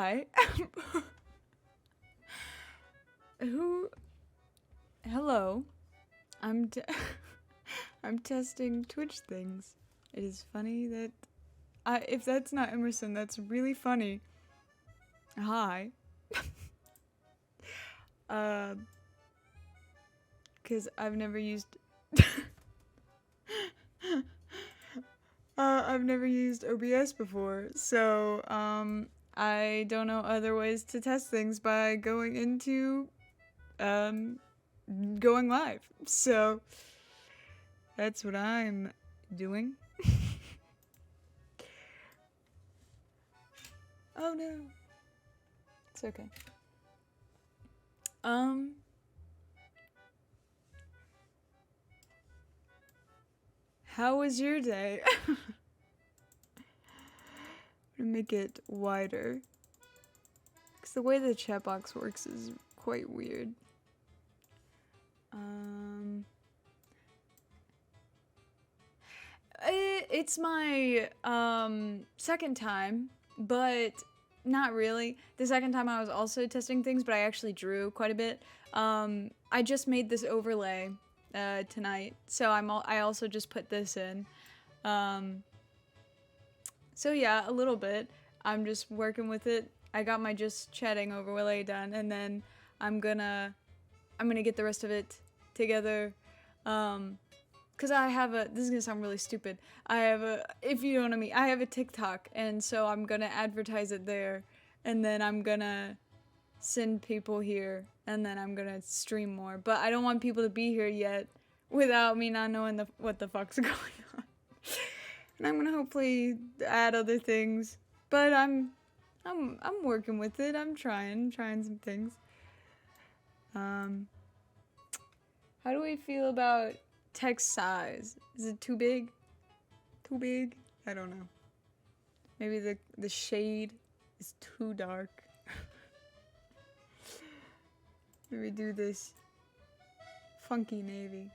Hi. Hello. I'm I'm testing Twitch things. It is funny that if that's not Emerson, that's really funny. Hi. Cuz I've never used I've never used OBS before. So, I don't know other ways to test things by going into going live. So, that's what I'm doing. Oh no. It's okay. How was your day? I'm gonna make it wider. Because the way the chat box works is quite weird. It's my second time, but not really. The second time I was also testing things, but I actually drew quite a bit. I just made this overlay tonight, so I also just put this in. So yeah, a little bit. I'm just working with it. I got my just chatting overlay done, and then I'm gonna get the rest of it together. Cause I have this is gonna sound really stupid. If you know what I mean, I have a TikTok, and so I'm gonna advertise it there, and then I'm gonna send people here, and then I'm gonna stream more. But I don't want people to be here yet without me not knowing what the fuck's going on. And I'm gonna hopefully add other things, but I'm working with it. I'm trying some things. How do we feel about text size? Is it too big? Too big? I don't know. Maybe the shade is too dark. Maybe do this funky navy.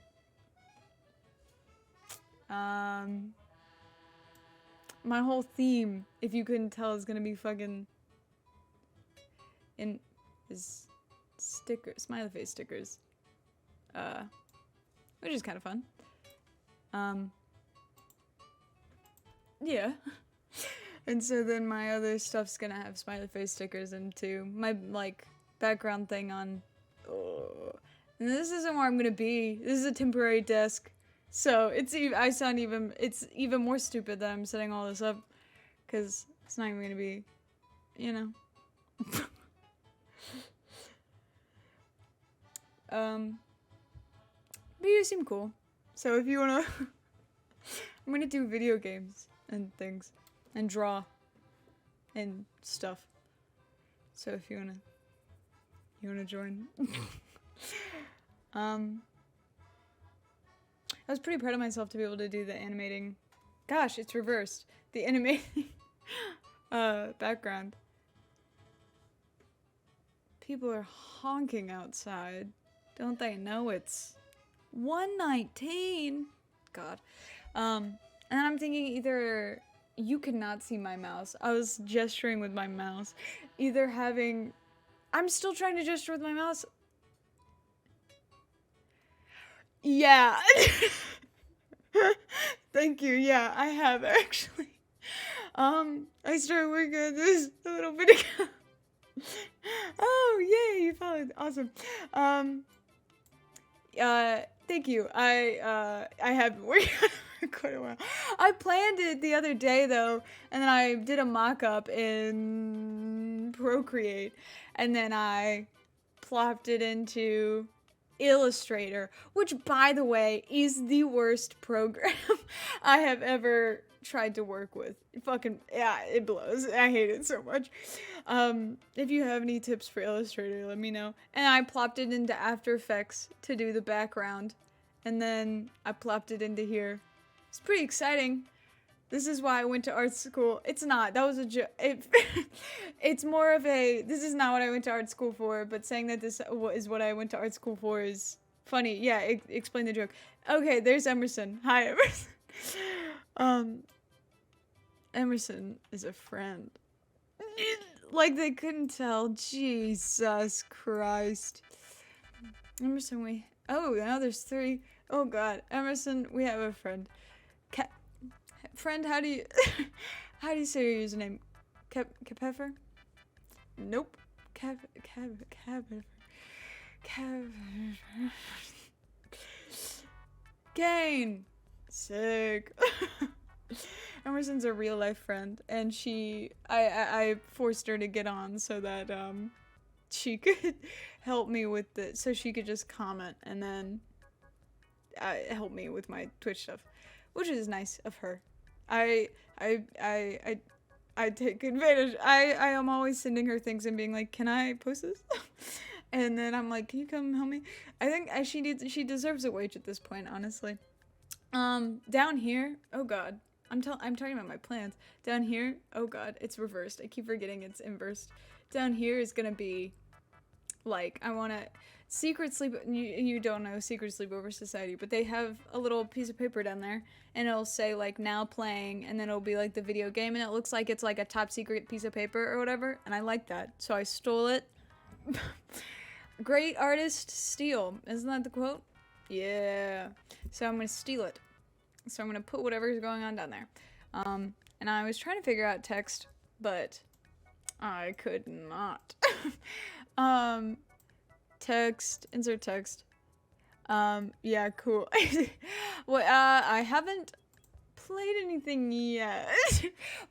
My whole theme, if you couldn't tell, is gonna be fucking is stickers, smiley face stickers. Which is kind of fun. Yeah. And so then my other stuff's gonna have smiley face stickers into my, like, background thing on. And this isn't where I'm gonna be. This is a temporary desk. So it's even more stupid that I'm setting all this up. Because it's not even gonna be, you know. But you seem cool. So if you wanna I'm gonna do video games and things. And draw. And stuff. So if you wanna join. I was pretty proud of myself to be able to do the animating. Gosh, it's reversed. The animating background. People are honking outside. Don't they know it's 1:19? God. And I'm thinking either you cannot see my mouse. I was gesturing with my mouse. Either having I'm still trying to gesture with my mouse. Yeah. Thank you. Yeah, I have actually. I started working on this a little bit ago. Oh, yay, you followed. Awesome. Thank you. I have been working on it for quite a while. I planned it the other day though, and then I did a mock-up in Procreate, and then I plopped it into Illustrator, which, by the way, is the worst program I have ever tried to work with. Yeah, it blows. I hate it so much. If you have any tips for Illustrator, let me know. And I plopped it into After Effects to do the background, and then I plopped it into here. It's pretty exciting. This is why I went to art school. It's not. That was a joke. It's more of a, this is not what I went to art school for, but saying that this is what I went to art school for is funny. Yeah, explain the joke. Okay, there's Emerson. Hi, Emerson. Emerson is a friend. Like they couldn't tell. Jesus Christ. Emerson, oh, now there's 3. Oh God, Emerson, we have a friend. Friend, how do you how do you say your username? Kepeffer? Nope. Gain. Sick. Emerson's a real life friend, and I forced her to get on so that she could help me with it, so she could just comment and then help me with my Twitch stuff, which is nice of her. I take advantage. I am always sending her things and being like, can I post this? And then I'm like, can you come help me? I think she deserves a wage at this point, honestly. Down here, oh God, I'm talking about my plans. Down here, oh God, it's reversed. I keep forgetting it's inversed. Down here is gonna be, like, I wanna, you don't know Secret Sleepover Society, but they have a little piece of paper down there, and it'll say, like, now playing, and then it'll be, like, the video game, and it looks like it's, like, a top secret piece of paper or whatever, and I like that, so I stole it. Great artist steal. Isn't that the quote? Yeah. So I'm gonna steal it. So I'm gonna put whatever's going on down there. And I was trying to figure out text, but I could not. Text, insert text. Yeah, cool. Well, I haven't played anything yet,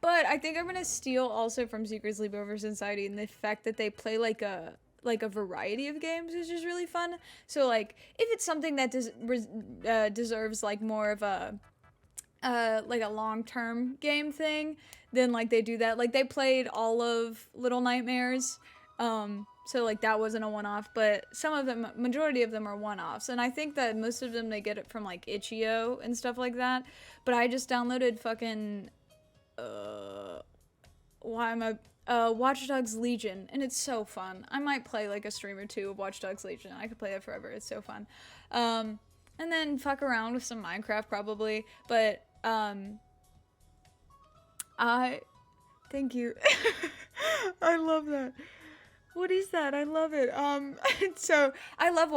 but I think I'm gonna steal also from Secret Sleepover Society, and the fact that they play like a variety of games is just really fun. So like if it's something that deserves like more of a like a long-term game thing, then like they do that. Like they played all of Little Nightmares, so like that wasn't a one-off, but some of them, majority of them are one-offs, and I think that most of them they get it from like itch.io and stuff like that. But I just downloaded fucking Watch Dogs Legion, and it's so fun. I might play like a stream or 2 of Watch Dogs Legion. I could play it forever. It's so fun. And then fuck around with some Minecraft probably, but thank you. I love that. What is that? I love it. So I love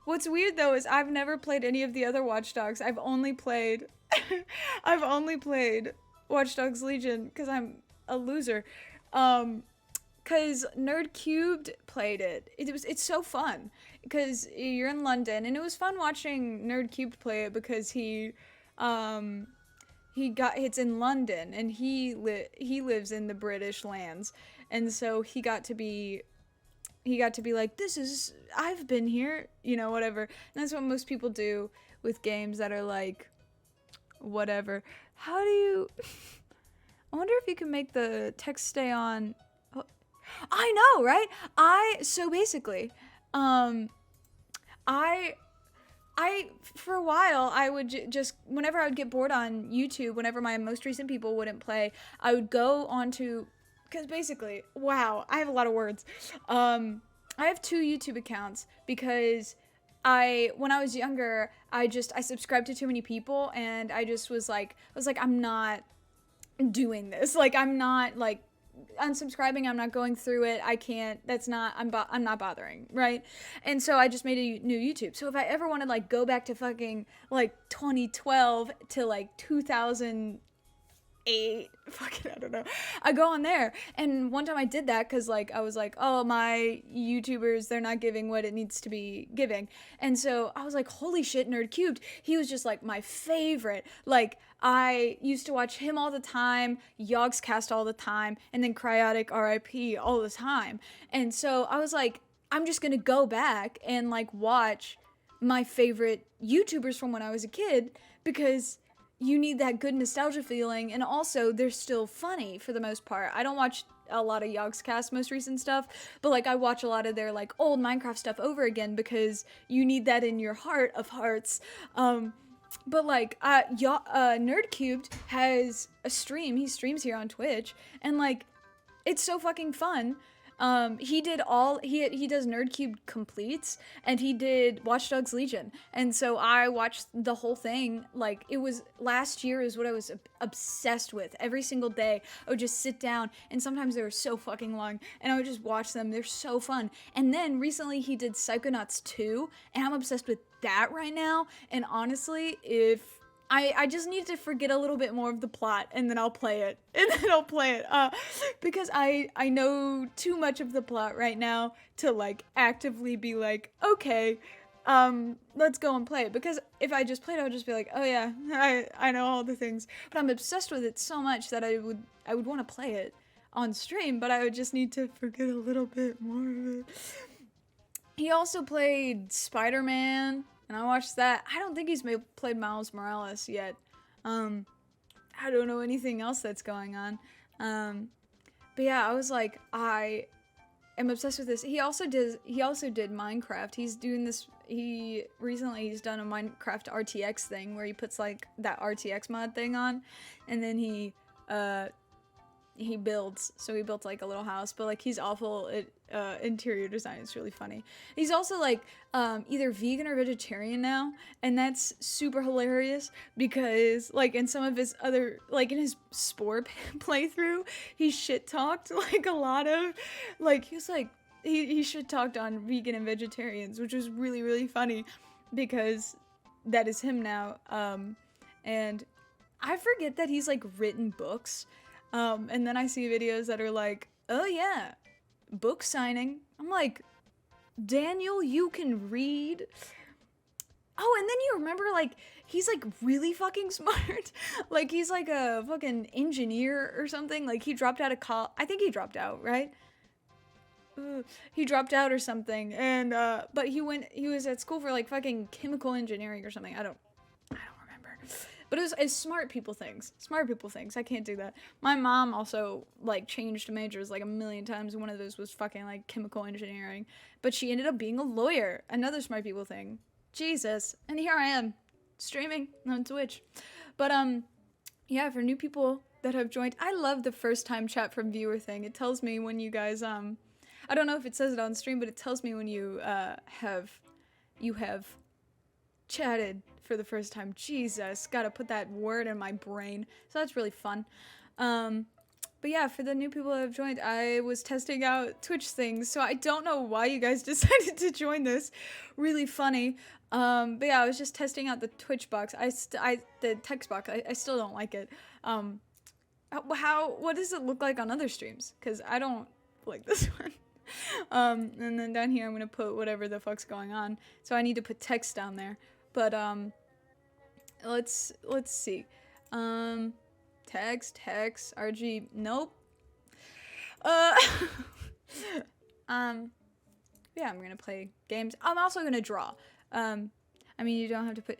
what's weird though is I've never played any of the other Watch Dogs. I've only played Watch Dogs Legion because I'm a loser. Cause Nerd Cubed played it. It's so fun because you're in London, and it was fun watching Nerd Cubed play it because it's in London, and he lives in the British lands, and so he got to be like, I've been here, you know, whatever. And that's what most people do with games that are like, whatever. How do you? I wonder if you can make the text stay on. Oh, I know, right? So basically, for a while, I would just, whenever I would get bored on YouTube, whenever my most recent people wouldn't play, I would go onto, because basically, wow, I have a lot of words. I have 2 YouTube accounts because when I was younger, I subscribed to too many people, and I was like, I'm not doing this. Like, I'm not, like, unsubscribing, I'm not going through it, I can't, I'm not bothering, right? And so I just made a new YouTube. So if I ever want to, like, go back to fucking, like, 2012 to, like, 2008, fucking, I don't know, I go on there. And one time I did that because, like, I was like, oh, my YouTubers, they're not giving what it needs to be giving. And so I was like, holy shit, Nerd Cubed, he was just, like, my favorite. Like, I used to watch him all the time, Yogscast all the time, and then Cryotic RIP all the time. And so I was like, I'm just gonna go back and, like, watch my favorite YouTubers from when I was a kid, because you need that good nostalgia feeling, and also they're still funny for the most part. I don't watch a lot of Yogscast most recent stuff, but, like, I watch a lot of their, like, old Minecraft stuff over again because you need that in your heart of hearts. But, like, Nerd Cubed has a stream. He streams here on Twitch, and, like, it's so fucking fun. He did he does Nerdcube completes, and he did Watch Dogs Legion, and so I watched the whole thing. Like, it was last year is what I was obsessed with. Every single day I would just sit down, and sometimes they were so fucking long, and I would just watch them. They're so fun. And then recently he did Psychonauts 2, and I'm obsessed with that right now. And honestly, if I just need to forget a little bit more of the plot, and then I'll play it. Because I know too much of the plot right now to, like, actively be like, okay, let's go and play it. Because if I just played it, I would just be like, oh yeah, I know all the things. But I'm obsessed with it so much that I would want to play it on stream, but I would just need to forget a little bit more of it. He also played Spider-Man, and I watched that. I don't think he's played Miles Morales yet. I don't know anything else that's going on. But yeah, I was like, I am obsessed with this. He also did Minecraft. He's doing this. Recently he's done a Minecraft RTX thing where he puts like that RTX mod thing on, and then he builds. So he built like a little house, but like he's awful at interior design. It's really funny. He's also like either vegan or vegetarian now, and that's super hilarious because like in some of his other, like in his Spore playthrough, he shit talked like a lot of, like he was like he shit talked on vegan and vegetarians, which was really, really funny because that is him now. And I forget that he's like written books. And then I see videos that are like, oh yeah, book signing. I'm like, Daniel, you can read. Oh, and then you remember, like, he's like really fucking smart. Like, he's like a fucking engineer or something. Like, he dropped out of college. I think he dropped out, right? He dropped out or something. And, but he was at school for like fucking chemical engineering or something. I don't remember. But it's smart people things. I can't do that. My mom also, like, changed majors, like, a million times. One of those was fucking, like, chemical engineering. But she ended up being a lawyer. Another smart people thing. Jesus. And here I am, streaming on Twitch. But, yeah, for new people that have joined, I love the first time chat from viewer thing. It tells me when you guys, I don't know if it says it on stream, but it tells me when you, have chatted for the first time. Jesus, gotta put that word in my brain. So that's really fun. But yeah, for the new people that have joined, I was testing out Twitch things, so I don't know why you guys decided to join this. Really funny. But yeah, I was just testing out the Twitch box. The text box. I still don't like it. What does it look like on other streams? Because I don't like this one. And then down here I'm gonna put whatever the fuck's going on. So I need to put text down there. But let's see. Text, RG, nope. Yeah, I'm gonna play games. I'm also gonna draw. I mean, you don't have to put.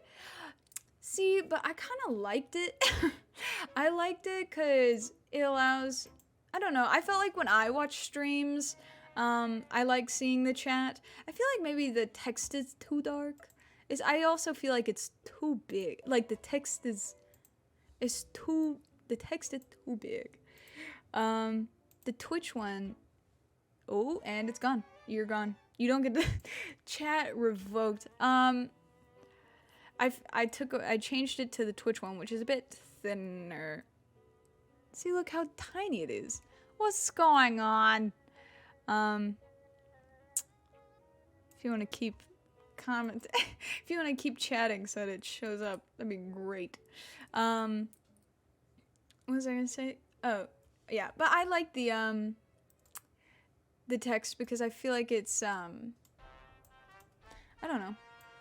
See, but I kind of liked it. I liked it because it allows. I don't know. I felt like when I watch streams, I like seeing the chat. I feel like maybe the text is too dark. I also feel like it's too big. Like the text is too big. The Twitch one, oh, and it's gone. You're gone. You don't get the chat revoked. I changed it to the Twitch one, which is a bit thinner. See, look how tiny it is. What's going on? If you want to keep if you want to keep chatting so that it shows up, that'd be great. What was I gonna say? Oh, yeah, but I like the text because I feel like it's I don't know.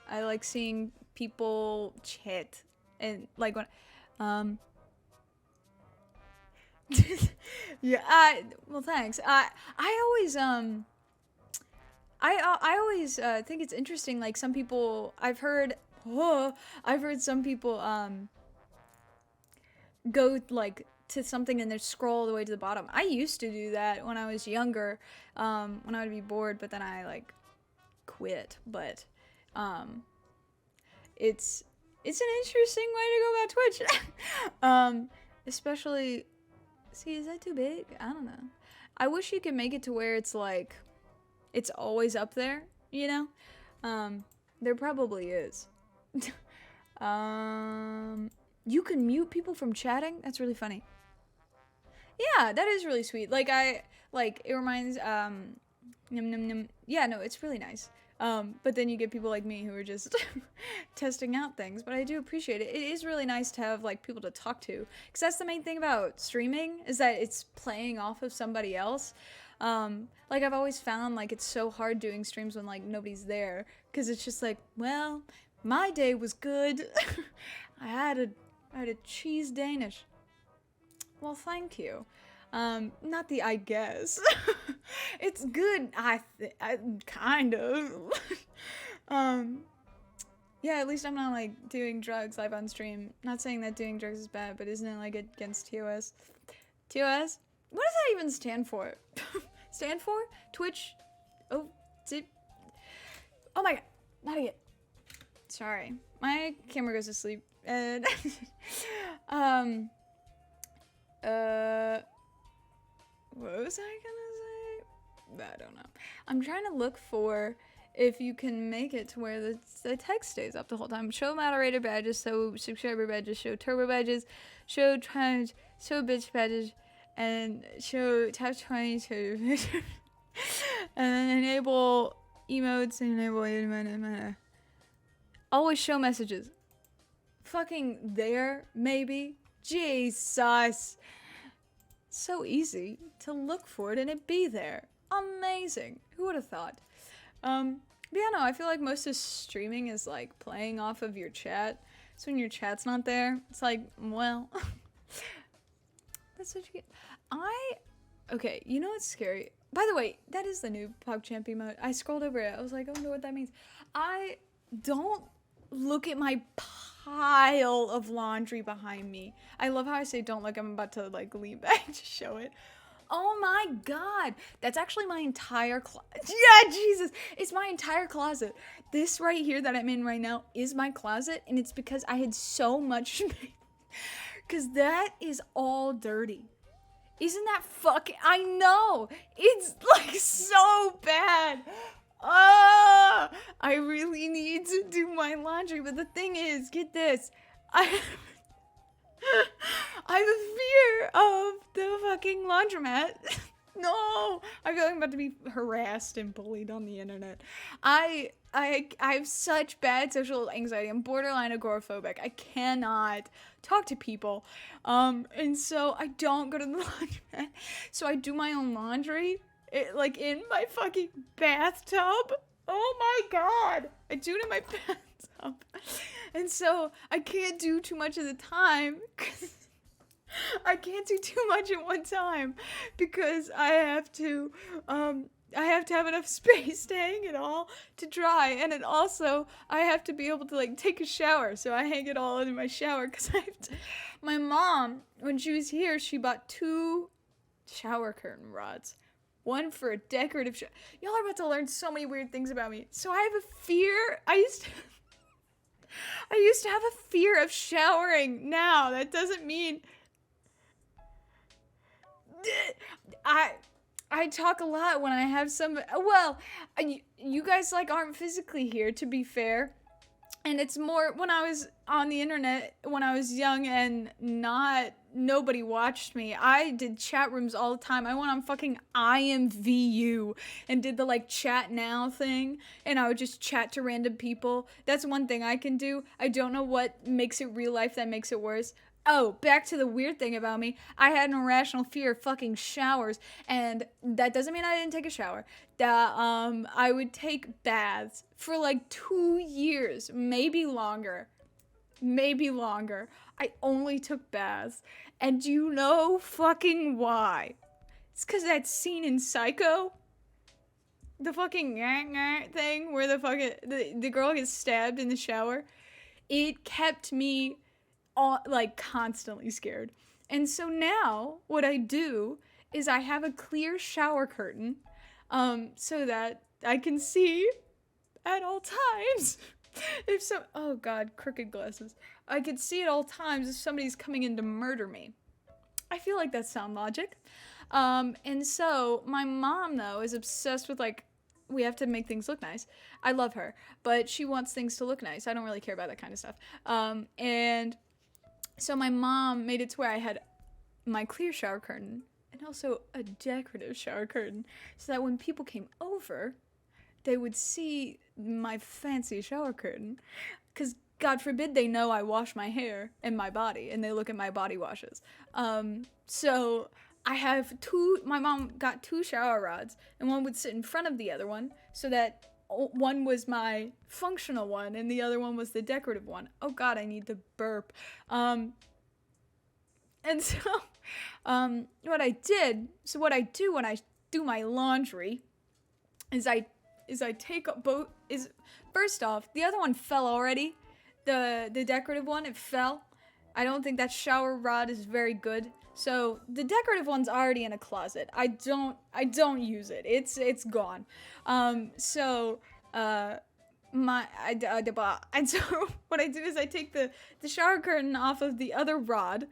I like seeing people chat and like when yeah, well thanks. I always I always think it's interesting, like some people I've heard some people go like to something and then scroll all the way to the bottom. I used to do that when I was younger, when I would be bored, but then I like quit. But it's an interesting way to go about Twitch. Especially, see, is that too big? I don't know. I wish you could make it to where it's like, it's always up there, you know? There probably is. You can mute people from chatting? That's really funny. Yeah, that is really sweet. Like, it reminds, yeah, no, it's really nice. But then you get people like me who are just testing out things, but I do appreciate it. It is really nice to have, like, people to talk to, because that's the main thing about streaming, is that it's playing off of somebody else. Like, I've always found, like, it's so hard doing streams when, like, nobody's there, because it's just like, well, my day was good. I had a cheese Danish. Well, thank you. Not the I guess. It's good, I kind of. Yeah, at least I'm not, like, doing drugs live on stream. Not saying that doing drugs is bad, but isn't it, like, against TOS? TOS? What does that even stand for? Stand for? Twitch? Oh, oh my god, not again. Sorry. My camera goes to sleep, and, what was I gonna say? I don't know. I'm trying to look for if you can make it to where the text stays up the whole time. Show moderator badges, show subscriber badges, show turbo badges, show trans, show bitch badges, and show top 20 to and then enable emotes and enable always show messages. Fucking there, maybe. Jesus. So easy to look for it and it be there. Amazing. Who would have thought? But yeah, no, I feel like most of streaming is like playing off of your chat. So when your chat's not there, it's like, well, that's what you get. Okay, you know what's scary? By the way, that is the new PogChamp emote. I scrolled over it. I was like, I wonder what that means. I don't look at my pile of laundry behind me. I love how I say don't look. I'm about to like lean back to show it. Oh my god, that's actually my entire closet. Yeah, Jesus, it's my entire closet. This right here that I'm in right now is my closet, and it's because I had so much space. Because that is all dirty. Isn't that fucking, I know, it's like so bad. I really need to do my laundry, but the thing is, get this, I have a fear of the fucking laundromat. No, I feel like I'm about to be harassed and bullied on the internet. I have such bad social anxiety. I'm borderline agoraphobic. I cannot talk to people. And so I don't go to the laundromat. So I do my own laundry, like in my fucking bathtub. Oh my god. I do it in my bathtub. And so I can't do too much of the time. I can't do too much at one time because I have to have enough space to hang it all to dry, and it also, I have to be able to like take a shower, so I hang it all in my shower because my mom, when she was here, she bought 2 shower curtain rods. One for a decorative Y'all are about to learn so many weird things about me. So I have a fear, I used to have a fear of showering. Now, that doesn't mean I talk a lot when I have some, well, you guys like aren't physically here, to be fair, and it's more when I was on the internet when I was young and nobody watched me. I did chat rooms all the time. I went on fucking IMVU and did the like chat now thing, and I would just chat to random people. That's one thing I can do. I don't know what makes it real life that makes it worse. Oh, back to the weird thing about me. I had an irrational fear of fucking showers, and that doesn't mean I didn't take a shower. I would take baths for like 2 years, maybe longer. I only took baths, and do you know fucking why? It's because that scene in Psycho, the fucking thing where the girl gets stabbed in the shower. It kept me like constantly scared. And so now what I do is I have a clear shower curtain so that I can see at all times oh god, crooked glasses. I can see at all times if somebody's coming in to murder me. I feel like that's sound logic. And so my mom though is obsessed with like, we have to make things look nice. I love her, but she wants things to look nice. I don't really care about that kind of stuff. And so my mom made it to where I had my clear shower curtain and also a decorative shower curtain, so that when people came over, they would see my fancy shower curtain. Because God forbid they know I wash my hair and my body, and they look at my body washes. So I have my mom got 2 shower rods, and one would sit in front of the other one, so that one was my functional one, and the other one was the decorative one. Oh God, I need to burp. And so, what I do when I do my laundry is I take both, first off, the other one fell already. The decorative one, it fell. I don't think that shower rod is very good. So the decorative one's already in a closet. I don't use it. It's gone. And so what I do is I take the shower curtain off of the other rod.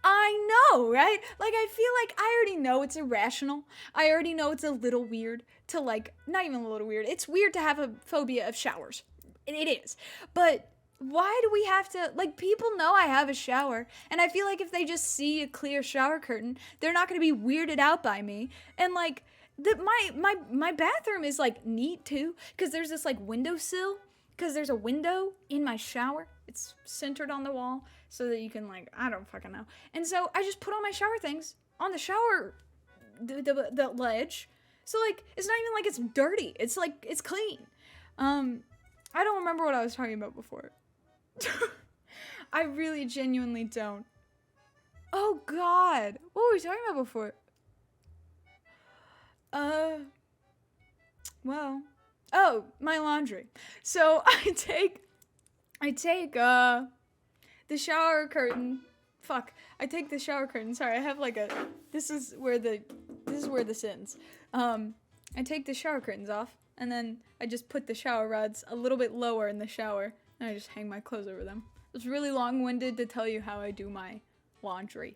I know, right? Like, I feel like I already know it's irrational. I already know it's a little weird to, like, not even a little weird. It's weird to have a phobia of showers. It is. But why do we have to, like, people know I have a shower, and I feel like if they just see a clear shower curtain, they're not going to be weirded out by me. And, like, my bathroom is, like, neat, too, because there's this, like, windowsill, because there's a window in my shower. It's centered on the wall so that you can, like, I don't fucking know. And so I just put all my shower things on the shower, the ledge. So, like, it's not even like it's dirty. It's, like, it's clean. I don't remember what I was talking about before. I really genuinely don't. Oh, God. What were we talking about before? Well. Oh, my laundry. So I take the shower curtain. Fuck. I take the shower curtain. Sorry, I have like this is where this ends. I take the shower curtains off, and then I just put the shower rods a little bit lower in the shower, and I just hang my clothes over them. It's really long-winded to tell you how I do my laundry.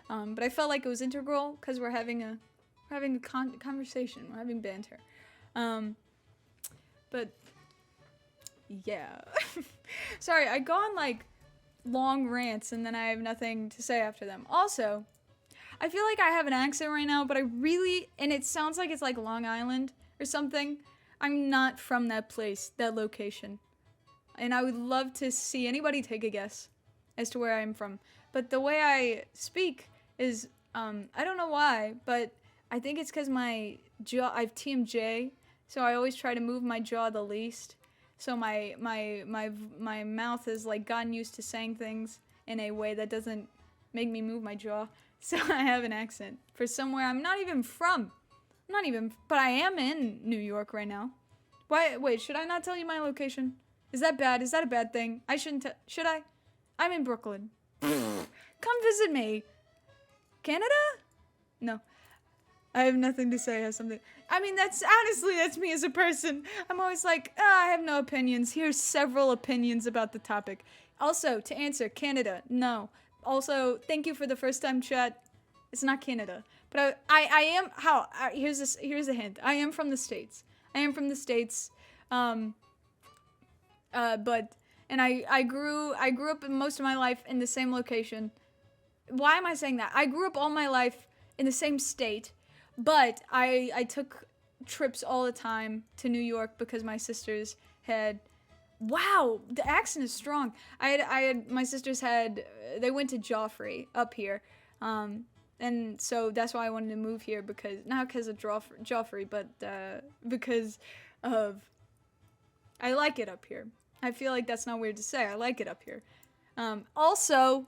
But I felt like it was integral because we're having a conversation. We're having banter. But yeah. Sorry, I go on like long rants and then I have nothing to say after them. Also, I feel like I have an accent right now, but and it sounds like it's like Long Island or something. I'm not from that place, that location. And I would love to see anybody take a guess as to where I'm from. But the way I speak is, I don't know why, but I think it's because my jaw, I have TMJ, so I always try to move my jaw the least. So my mouth has like gotten used to saying things in a way that doesn't make me move my jaw. So I have an accent for somewhere I'm not even from. But I am in New York right now. Wait, should I not tell you my location? Is that bad? Is that a bad thing? I shouldn't should I? I'm in Brooklyn. Come visit me. Canada? No. I have nothing to say. I have something. I mean, that's me as a person. I'm always like, I have no opinions. Here's several opinions about the topic. Also, to answer, Canada, no. Also, thank you for the first time chat. It's not Canada. But I am, here's a hint. I am from the States. But I grew up most of my life in the same location. Why am I saying that? I grew up all my life in the same state, but I took trips all the time to New York because my sisters had, wow, the accent is strong. My sisters they went to Joffrey up here, and so that's why I wanted to move here, not because of Joffrey, but because of, I like it up here. I feel like that's not weird to say. I like it up here. Also,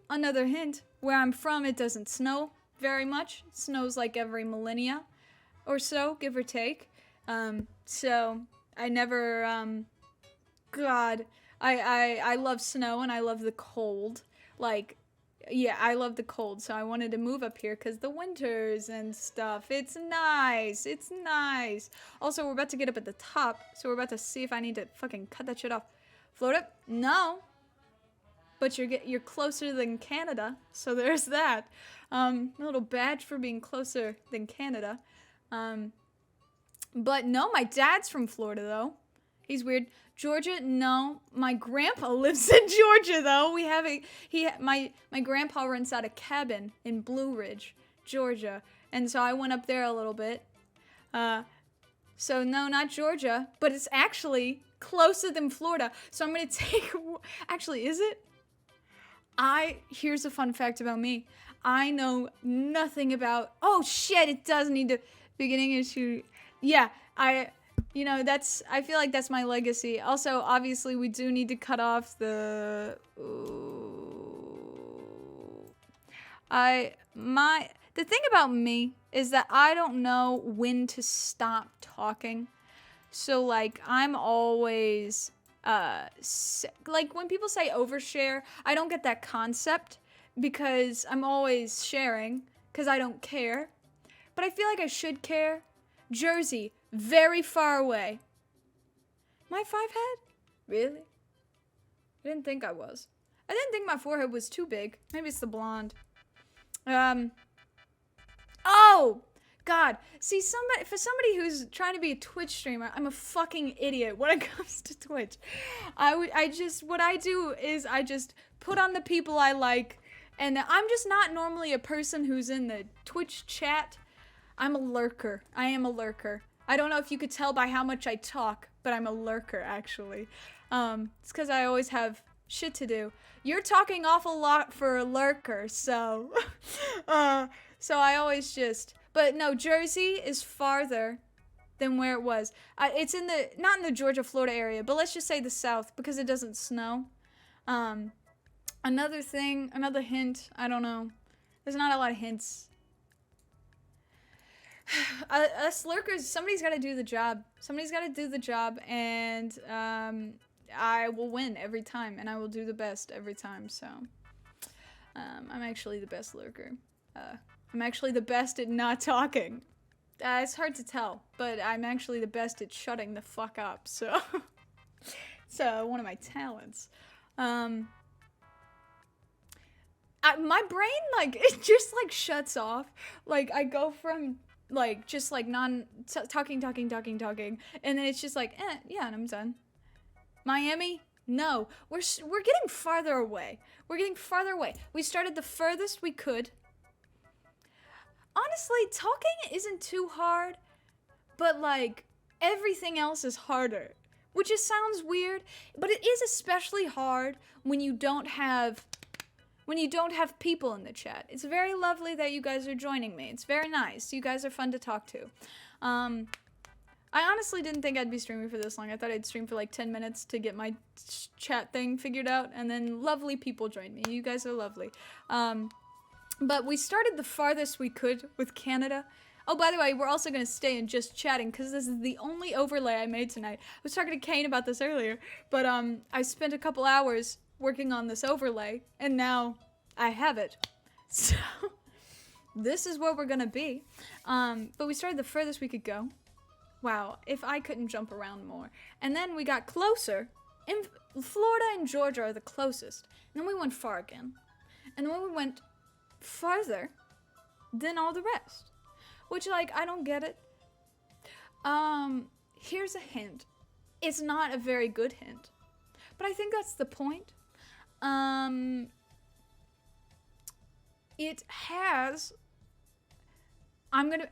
another hint. Where I'm from, it doesn't snow very much. It snows like every millennia or so, give or take. So I never, God, I love snow and I love the cold. Like, yeah, I love the cold. So I wanted to move up here because the winters and stuff. It's nice. Also, we're about to get up at the top. So we're about to see if I need to fucking cut that shit off. Float up? No. but you're closer than Canada, so there's that. A little badge for being closer than Canada. But no, my dad's from Florida though. He's weird. Georgia, no. My grandpa lives in Georgia though. My grandpa rents out a cabin in Blue Ridge, Georgia, and so I went up there a little bit. So no, not Georgia, but it's actually closer than Florida. So I'm gonna take. Actually, is it? Here's a fun fact about me. I know nothing about. Oh shit! It does need to. Beginning issue. Yeah, I feel like that's my legacy. Also, obviously, we do need to cut off the. The thing about me is that I don't know when to stop talking. So, like, I'm always, like, when people say overshare, I don't get that concept because I'm always sharing because I don't care. But I feel like I should care. Jersey, very far away. Am I 5'head? Really? I didn't think I was. I didn't think my forehead was too big. Maybe it's the blonde. Oh! God. See, for somebody who's trying to be a Twitch streamer, I'm a fucking idiot when it comes to Twitch. What I do is I just put on the people I like, and I'm just not normally a person who's in the Twitch chat. I'm a lurker. I am a lurker. I don't know if you could tell by how much I talk, but I'm a lurker, actually. It's because I always have shit to do. You're talking awful lot for a lurker, so... so I always just... But no, Jersey is farther than where it was. It's not in the Georgia, Florida area, but let's just say the South, because it doesn't snow. Another hint, I don't know. There's not a lot of hints. Us lurkers, somebody's got to do the job. And I will win every time, and I will do the best every time, so. I'm actually the best lurker. I'm actually the best at not talking. It's hard to tell, but I'm actually the best at shutting the fuck up, so. It's one of my talents. My brain, like, it just, like, shuts off. Like, I go from... like, just, like, talking, and then it's just like, yeah, and I'm done. Miami? No. We're getting farther away. We started the furthest we could. Honestly, talking isn't too hard, but, like, everything else is harder. Which just sounds weird, but it is especially hard when you don't have people in the chat. It's very lovely that you guys are joining me. It's very nice. You guys are fun to talk to. I honestly didn't think I'd be streaming for this long. I thought I'd stream for like 10 minutes to get my chat thing figured out, and then lovely people joined me. You guys are lovely. But we started the farthest we could with Canada. Oh, by the way, we're also going to stay in just chatting because this is the only overlay I made tonight. I was talking to Kane about this earlier, but I spent a couple hours working on this overlay, and now I have it. So, this is where we're gonna be. But we started the furthest we could go. Wow, if I couldn't jump around more. And then we got closer. In Florida and Georgia are the closest. And then we went far again. And then we went farther than all the rest. Which, like, I don't get it. Here's a hint. It's not a very good hint. But I think that's the point. It has... I'm gonna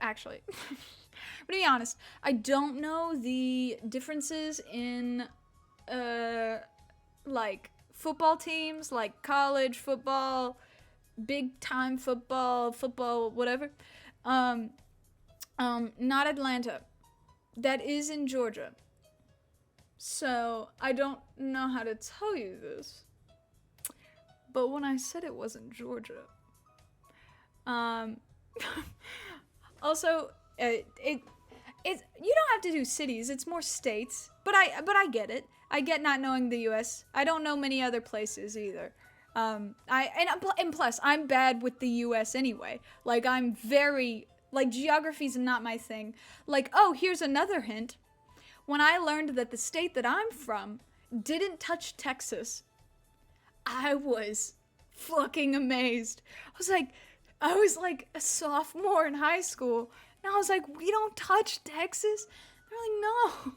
be honest. I don't know the differences in, like, football teams, like college football, big time football, whatever. Not Atlanta. That is in Georgia. So, I don't know how to tell you this. But when I said it wasn't Georgia... also, you don't have to do cities, it's more states, but I get it. I get not knowing the US. I don't know many other places either. And plus, I'm bad with the US anyway. Like, I'm very, like, geography's not my thing. Like, oh, here's another hint. When I learned that the state that I'm from didn't touch Texas, I was fucking amazed. I was like a sophomore in high school, and I was like, we don't touch Texas? They're like, no.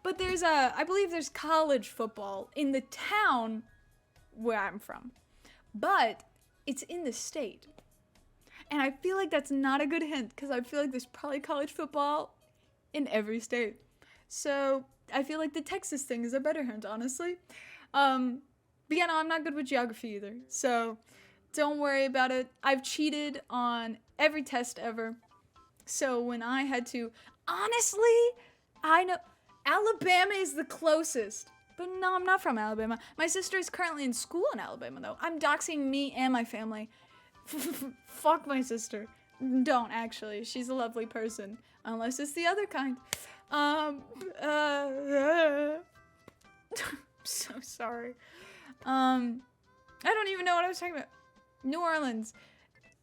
But I believe there's college football in the town where I'm from, but it's in the state. And I feel like that's not a good hint, because I feel like there's probably college football in every state. So I feel like the Texas thing is a better hint, honestly. But yeah, no, I'm not good with geography either, so don't worry about it. I've cheated on every test ever. So when I had to, honestly, I know Alabama is the closest. But no, I'm not from Alabama. My sister is currently in school in Alabama, though. I'm doxing me and my family. Fuck my sister. Don't, actually. She's a lovely person. Unless it's the other kind. I'm so sorry. I don't even know what I was talking about. New Orleans.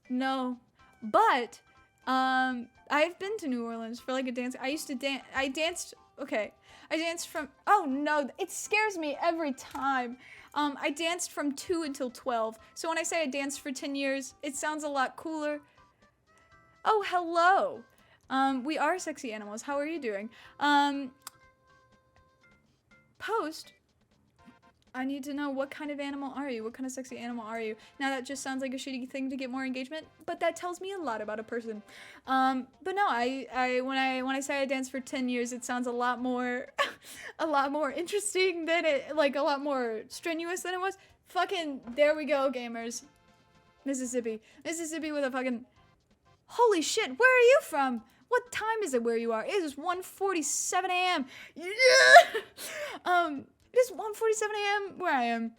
No. But, I've been to New Orleans for like a dance. I danced from, oh no, it scares me every time. I danced from 2 until 12. So when I say I danced for 10 years, it sounds a lot cooler. Oh, hello. We are sexy animals. How are you doing? Post. I need to know, what kind of animal are you? What kind of sexy animal are you? Now that just sounds like a shitty thing to get more engagement, but that tells me a lot about a person. But no, when I say I danced for 10 years, it sounds a lot more, a lot more interesting than it, like a lot more strenuous than it was. Fucking, there we go, gamers. Mississippi with a fucking, holy shit, where are you from? What time is it where you are? It is 1:47 a.m. Yeah! It is 1:47 a.m. where I am.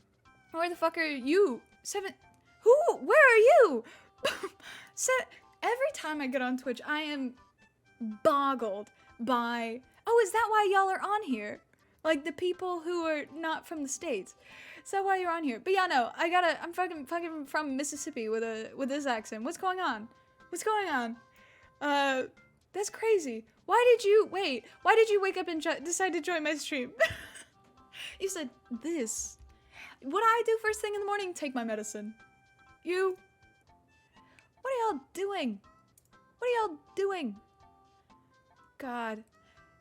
Where the fuck are you? Where are you? Every time I get on Twitch, I am boggled by, oh, is that why y'all are on here? Like, the people who are not from the States. Is that why you're on here? But yeah, no, I'm fucking from Mississippi with this accent. What's going on? What's going on? That's crazy. Why did you wake up and decide to join my stream? You said this. What I do first thing in the morning? Take my medicine. You? What are y'all doing? What are y'all doing? God.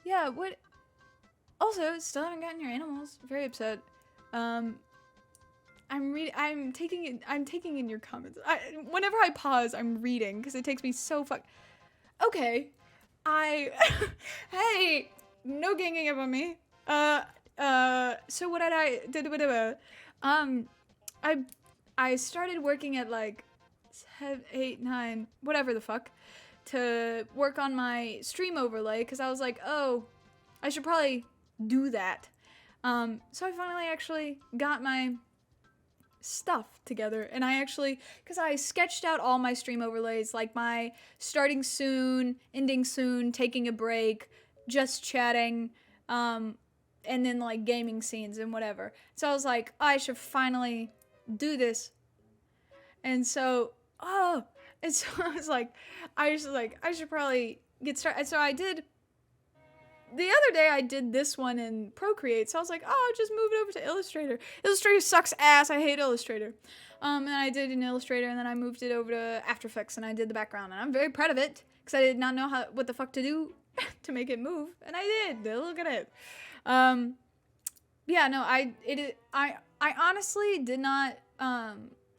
Yeah, what? Also, still haven't gotten your animals. Very upset. I'm taking in your comments. Whenever I pause, I'm reading, because it takes me so Okay. Hey! No ganging up on me. So what I started working at like 7, 8, 9, whatever the fuck, to work on my stream overlay, because I was like, oh, I should probably do that. So I finally actually got my stuff together, and because I sketched out all my stream overlays, like my starting soon, ending soon, taking a break, just chatting, and then like gaming scenes and whatever. So I was like, I should finally do this. And so, I should probably get started. So I did, the other day I did this one in Procreate. So I was like, oh, I'll just move it over to Illustrator. Illustrator sucks ass. I hate Illustrator. And I did in Illustrator, and then I moved it over to After Effects, and I did the background. And I'm very proud of it, because I did not know what the fuck to do to make it move. And I did. Look at it. Yeah, no, I honestly did not,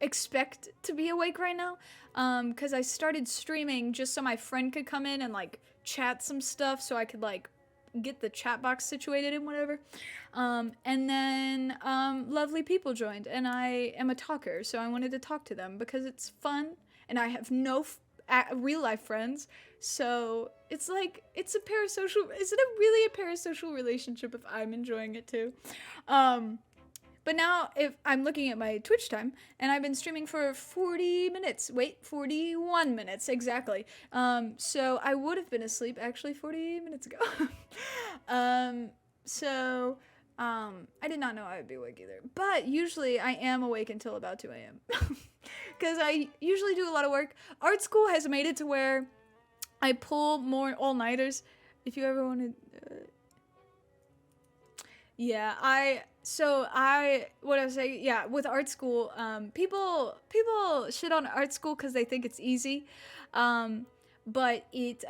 expect to be awake right now, because I started streaming just so my friend could come in and, like, chat some stuff, so I could, like, get the chat box situated and whatever, and then, lovely people joined, and I am a talker, so I wanted to talk to them, because it's fun, and I have no real-life friends, so it's like, is it really a parasocial relationship if I'm enjoying it too? But now, if I'm looking at my Twitch time, and I've been streaming for 41 minutes, exactly. So I would have been asleep, actually, 40 minutes ago. I did not know I would be awake either. But usually I am awake until about 2 a.m. Because I usually do a lot of work. Art school has made it to where I pull more all-nighters. If you ever wanted... Yeah, what I was saying, yeah, with art school, people shit on art school because they think it's easy, um, but it's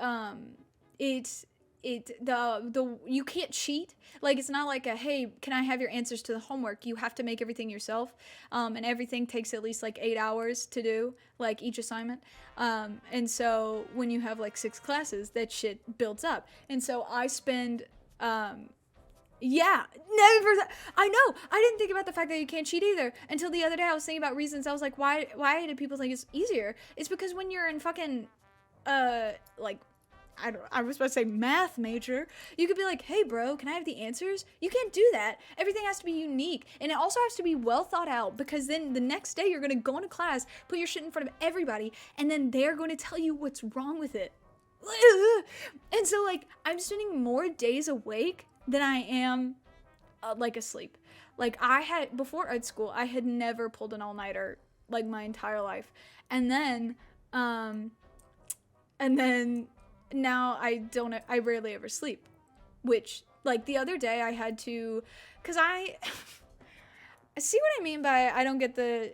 the you can't cheat. Like it's not like a hey, can I have your answers to the homework? You have to make everything yourself, and everything takes at least like 8 hours to do, like each assignment, and so when you have like 6 classes, that shit builds up, and so I spend yeah, never. I know. I didn't think about the fact that you can't cheat either until the other day. I was thinking about reasons. I was like, why do people think it's easier? It's because when you're in fucking, like, I was about to say math major. You could be like, hey, bro, can I have the answers? You can't do that. Everything has to be unique, and it also has to be well thought out. Because then the next day you're gonna go into class, put your shit in front of everybody, and then they're going to tell you what's wrong with it. And so like I'm spending more days awake than I am like asleep. Like I had before art school, I had never pulled an all-nighter like my entire life. And then um and then now I rarely ever sleep, which like the other day I had to cuz I see what I mean by I don't get the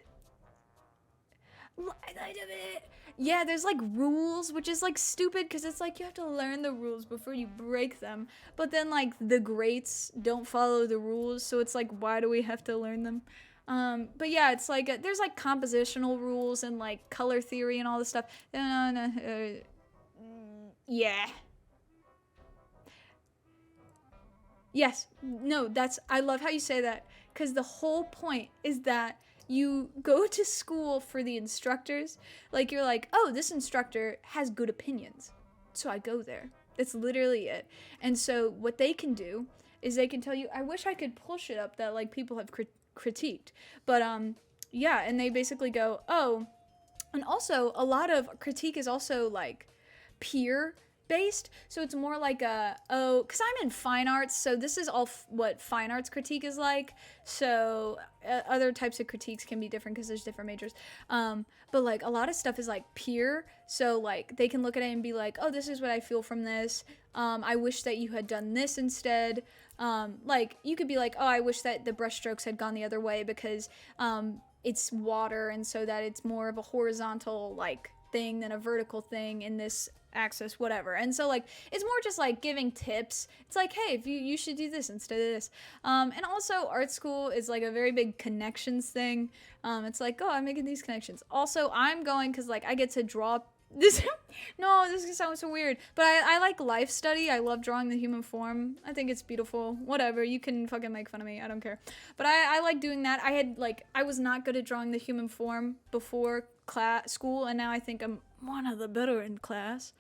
light of it. Yeah, there's like rules, which is like stupid because it's like you have to learn the rules before you break them. But then like the greats don't follow the rules, so it's like why do we have to learn them? But yeah, it's like there's like compositional rules and like color theory and all this stuff. Yeah. Yes. No, that's I love how you say that cuz the whole point is that you go to school for the instructors. Like you're like, "Oh, this instructor has good opinions." So I go there. That's literally it. And so what they can do is they can tell you, I wish I could pull shit up that like people have critiqued. But yeah, and they basically go, "Oh, and also a lot of critique is also like peer based, so it's more like a oh because I'm in fine arts, so this is all what fine arts critique is like. So other types of critiques can be different because there's different majors, but like a lot of stuff is like peer, so like they can look at it and be like, oh, this is what I feel from this. I wish that you had done this instead. Like you could be like, oh, I wish that the brushstrokes had gone the other way because it's water, and so that it's more of a horizontal like thing than a vertical thing in this axis, whatever. And so like it's more just like giving tips. It's like, hey, if you should do this instead of this. And also art school is like a very big connections thing. It's like, oh, I'm making these connections. Also, I'm going because like I get to draw this. No, this sounds so weird, but I like life study. I love drawing the human form. I think it's beautiful. Whatever, you can fucking make fun of me, I don't care. But I like doing that. I was not good at drawing the human form before school, and now I think I'm one of the better in class.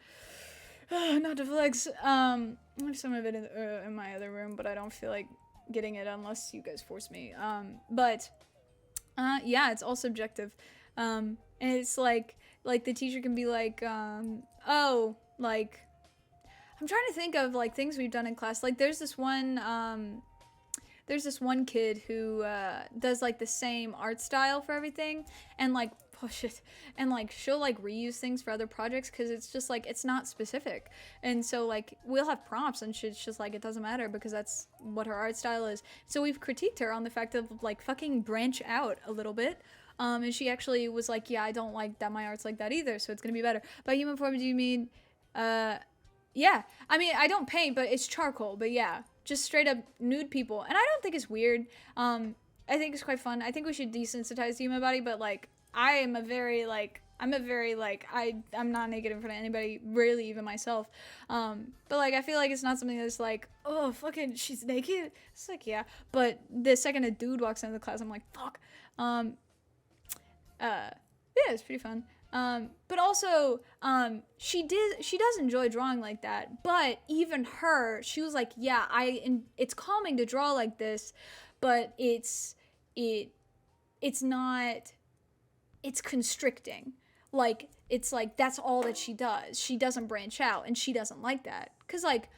Not to flex. I have some of it in my other room, but I don't feel like getting it unless you guys force me. But yeah, it's all subjective. And it's like the teacher can be like, oh, like I'm trying to think of like things we've done in class. Like there's this one kid who does like the same art style for everything, and like push it, and like she'll like reuse things for other projects because it's just like it's not specific. And so like we'll have prompts and shit's just like it doesn't matter because that's what her art style is. So we've critiqued her on the fact of like fucking branch out a little bit. And she actually was like, yeah, I don't like that my art's like that either, so it's gonna be better. By human form, do you mean yeah, I mean I don't paint, but it's charcoal. But yeah, just straight up nude people, and I don't think it's weird. I think it's quite fun. I think we should desensitize the human body, but like I'm not naked in front of anybody, really, even myself. But like I feel like it's not something that's like, oh fucking she's naked. It's like yeah, but the second a dude walks into the class, I'm like fuck. Yeah, it's pretty fun. But also, she does enjoy drawing like that. But even her, she was like, yeah, it's calming to draw like this, but it's not, it's constricting. Like, it's like, that's all that she does. She doesn't branch out, and she doesn't like that. 'Cause like,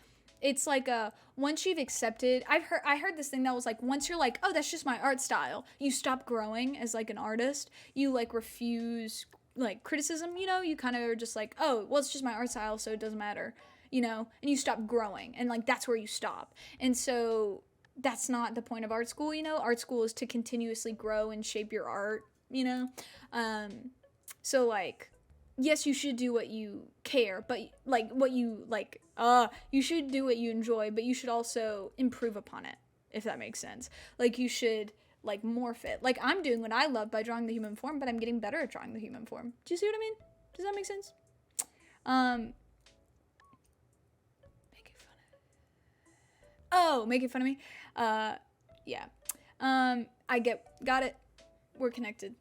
it's like once you've accepted, I heard this thing that was like, once you're like, oh, that's just my art style, you stop growing as like an artist. You like refuse like criticism, you kind of are just like, oh, well, it's just my art style, so it doesn't matter, and you stop growing, and like that's where you stop. And so that's not the point of art school, you know? Art school is to continuously grow and shape your art, you know? So, like, yes, you should do what you care, but, like, what you, like, you should do what you enjoy, but you should also improve upon it, if that makes sense. Like, you should, like, morph it. Like, I'm doing what I love by drawing the human form, but I'm getting better at drawing the human form. Do you see what I mean? Does that make sense? Making fun of... making fun of me? Yeah. Got it. We're connected.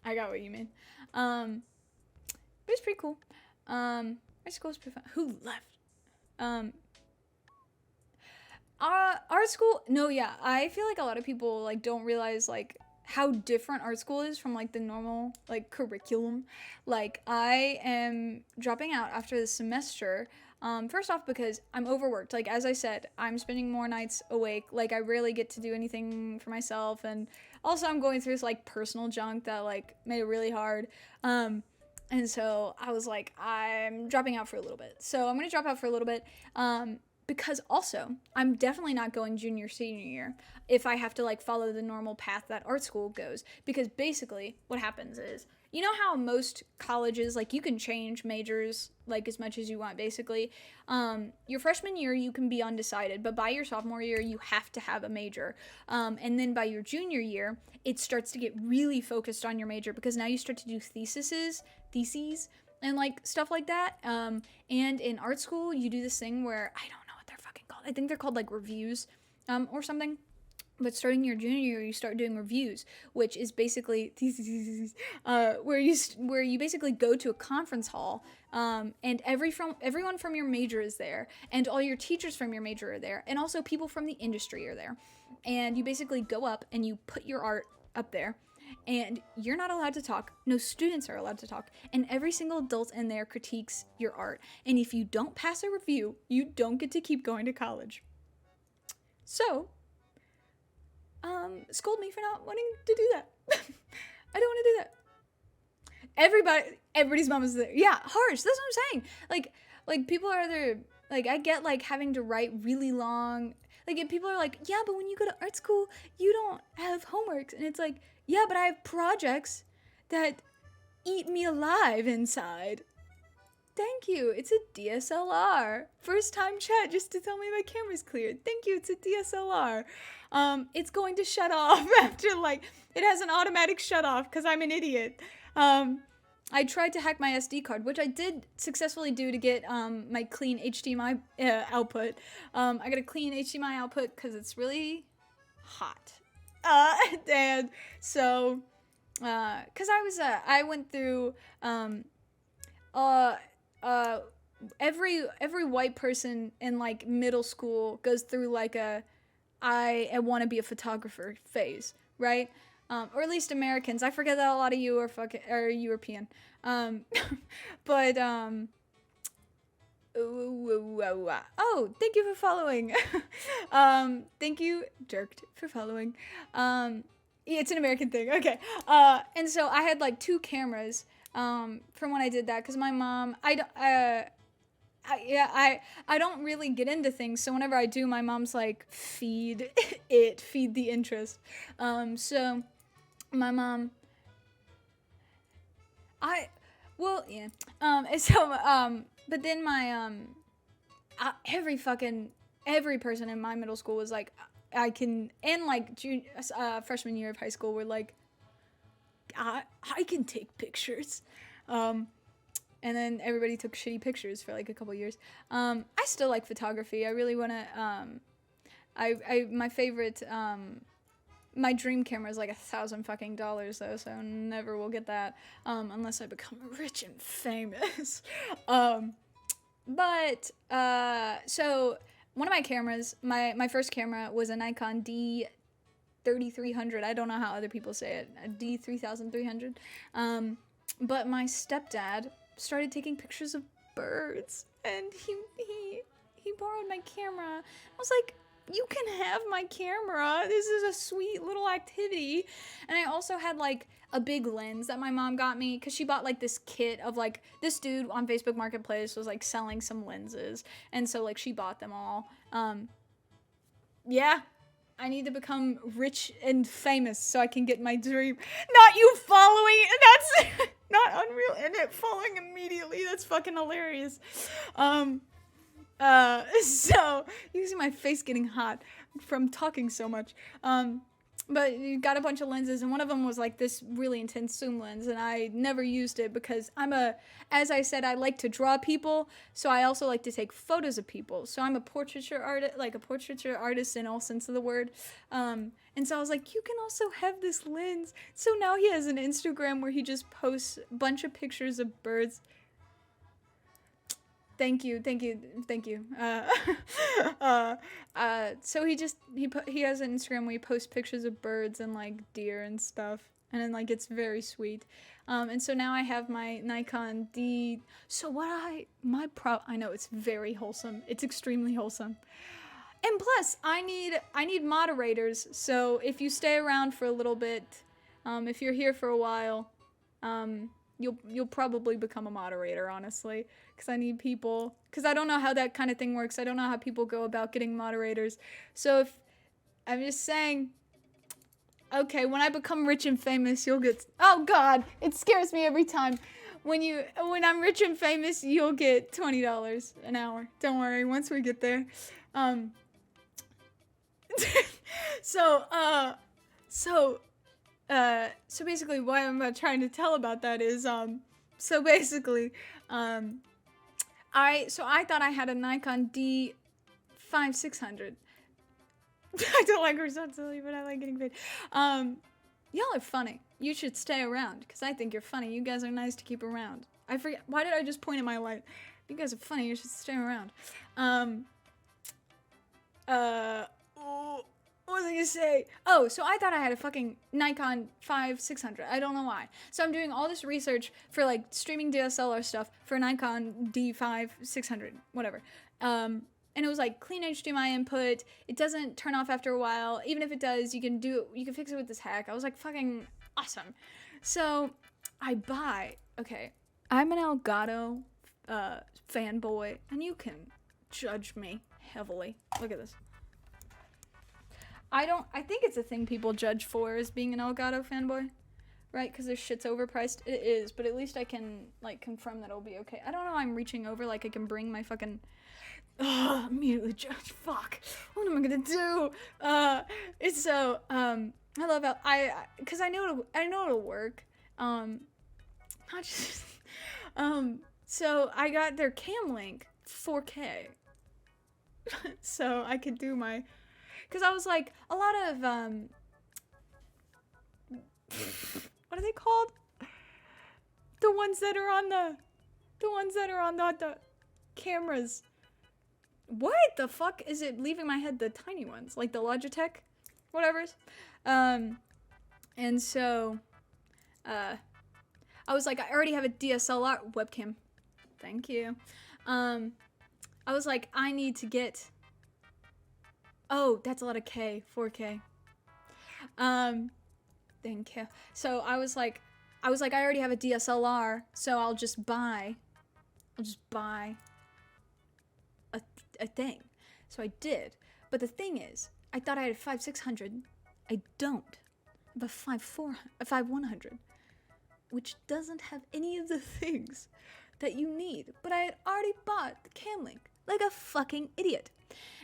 I got what you mean. It was pretty cool. Art school was pretty fun. Who left? Art school, no, yeah. I feel like a lot of people, like, don't realize, like, how different art school is from, like, the normal, like, curriculum. Like, I am dropping out after the semester. First off, because I'm overworked. Like, as I said, I'm spending more nights awake. Like, I rarely get to do anything for myself. And also, I'm going through this, like, personal junk that, like, made it really hard. And so I was like, I'm dropping out for a little bit. So I'm going to drop out for a little bit. Because also, I'm definitely not going junior, senior year if I have to, like, follow the normal path that art school goes. Because basically, what happens is, you know how most colleges, like, you can change majors, like, as much as you want, basically. Your freshman year, you can be undecided, but by your sophomore year, you have to have a major. And then by your junior year, it starts to get really focused on your major, because now you start to do theses, and, like, stuff like that. And in art school, you do this thing where, I don't know what they're fucking called. I think they're called, like, reviews, or something. But starting your junior year, you start doing reviews, which is basically where you basically go to a conference hall, and everyone from your major is there, and all your teachers from your major are there, and also people from the industry are there, and you basically go up and you put your art up there, and you're not allowed to talk. No students are allowed to talk, and every single adult in there critiques your art. And if you don't pass a review, you don't get to keep going to college. So, scold me for not wanting to do that. I don't want to do that. Everybody's mom is there. Yeah, harsh. That's what I'm saying. Like people are there. Like, I get, like, having to write really long. Like, if people are like, yeah, but when you go to art school, you don't have homeworks. And it's like, yeah, but I have projects that eat me alive inside. Thank you. It's a DSLR. First time chat just to tell me my camera's clear. Thank you. It's a DSLR. It's going to shut off after, like, it has an automatic shut off because I'm an idiot. I tried to hack my SD card, which I did successfully do to get my clean HDMI output. I got a clean HDMI output because it's really hot. And so, because I went through every white person in, like, middle school goes through, like, I want to be a photographer phase, right? Or at least Americans. I forget that a lot of you are European. But oh, thank you for following. Thank you, Dirked, for following. It's an American thing. Okay. And so I had, like, 2 cameras from when I did that, because my mom, I don't really get into things, so whenever I do, my mom's like, feed the interest. So my mom, but then my, every person in my middle school was like, and, like, freshman year of high school were like, I can take pictures. And then everybody took shitty pictures for, like, a couple years. I still like photography. I really want to, my favorite, my dream camera is like $1,000 though, so I never will get that, unless I become rich and famous. So one of my cameras, my first camera was a Nikon D3300. I don't know how other people say it. A D3300. But my stepdad started taking pictures of birds, and he borrowed my camera. I was like, you can have my camera. This is a sweet little activity. And I also had, like, a big lens that my mom got me, because she bought, like, this kit of, like, this dude on Facebook Marketplace was, like, selling some lenses, and so, like, she bought them all. Yeah, I need to become rich and famous so I can get my dream. Not you following. That's not Unreal and it following immediately. That's fucking hilarious. So you can see my face getting hot from talking so much. But you got a bunch of lenses, and one of them was like this really intense zoom lens, and I never used it because as I said, I like to draw people, so I also like to take photos of people. So I'm a portraiture artist in all sense of the word. And so I was like, you can also have this lens. So now he has an Instagram where he just posts a bunch of pictures of birds. Thank you. So he has an Instagram where he posts pictures of birds and like deer and stuff, and then like it's very sweet. And so now I have my Nikon D. So I know it's very wholesome. It's extremely wholesome. And plus, I need moderators. So if you stay around for a little bit, if you're here for a while, you'll probably become a moderator, honestly, because I need people, because I don't know how that kind of thing works. I don't know how people go about getting moderators. So if I'm just saying, okay, when I become rich and famous, you'll get, oh God, it scares me every time. When I'm rich and famous, you'll get $20 an hour. Don't worry, once we get there. So basically what I'm trying to tell about that is, I thought I had a Nikon D5600. I don't like her so silly, but I like getting paid. Y'all are funny. You should stay around, because I think you're funny. You guys are nice to keep around. I forget, why did I just point at my light? You guys are funny, you should stay around. What was I gonna say? Oh, so I thought I had a fucking Nikon 5600. I don't know why. So I'm doing all this research for like streaming DSLR stuff for Nikon D5600, whatever. And it was like clean HDMI input. It doesn't turn off after a while. Even if it does, you can fix it with this hack. I was like, fucking awesome. So I'm an Elgato fanboy, and you can judge me heavily. Look at this. I think it's a thing people judge for, is being an Elgato fanboy, right? Because their shit's overpriced. It is, but at least I can like confirm that it'll be okay. I don't know. I'm reaching over like I can bring my fucking. Immediately judge. Fuck. What am I gonna do? It's so. I love because I know it'll work. Not just. So I got their Cam Link 4K. So I could do my. Because I was like, a lot of, what are they called? The ones that are on the cameras. What the fuck is it leaving my head? The tiny ones, like the Logitech, whatever's. And so, I was like, I already have a DSLR webcam. Thank you. I was like, I need to get. Oh, that's a lot of 4K. Thank you. So I was like, I already have a DSLR, so I'll just buy a thing. So I did. But the thing is, I thought I had a 5600. I don't. I have a 5100, which doesn't have any of the things that you need. But I had already bought the Cam Link, like a fucking idiot.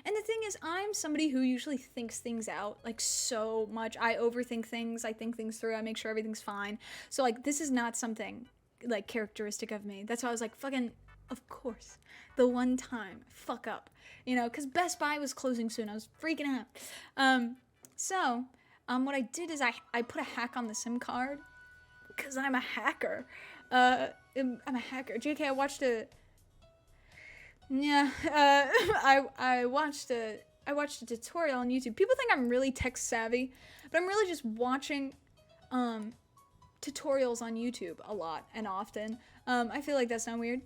And the thing is, I'm somebody who usually thinks things out, like, so much. I overthink things. I think things through. I make sure everything's fine. So, like, this is not something, like, characteristic of me. That's why I was like, fucking, of course. The one time. Fuck up. You know, because Best Buy was closing soon. I was freaking out. What I did is I put a hack on the SIM card. Because I'm a hacker. I'm a hacker. JK, I watched a... Yeah, I watched a tutorial on YouTube. People think I'm really tech savvy, but I'm really just watching tutorials on YouTube a lot and often. I feel like that's not weird,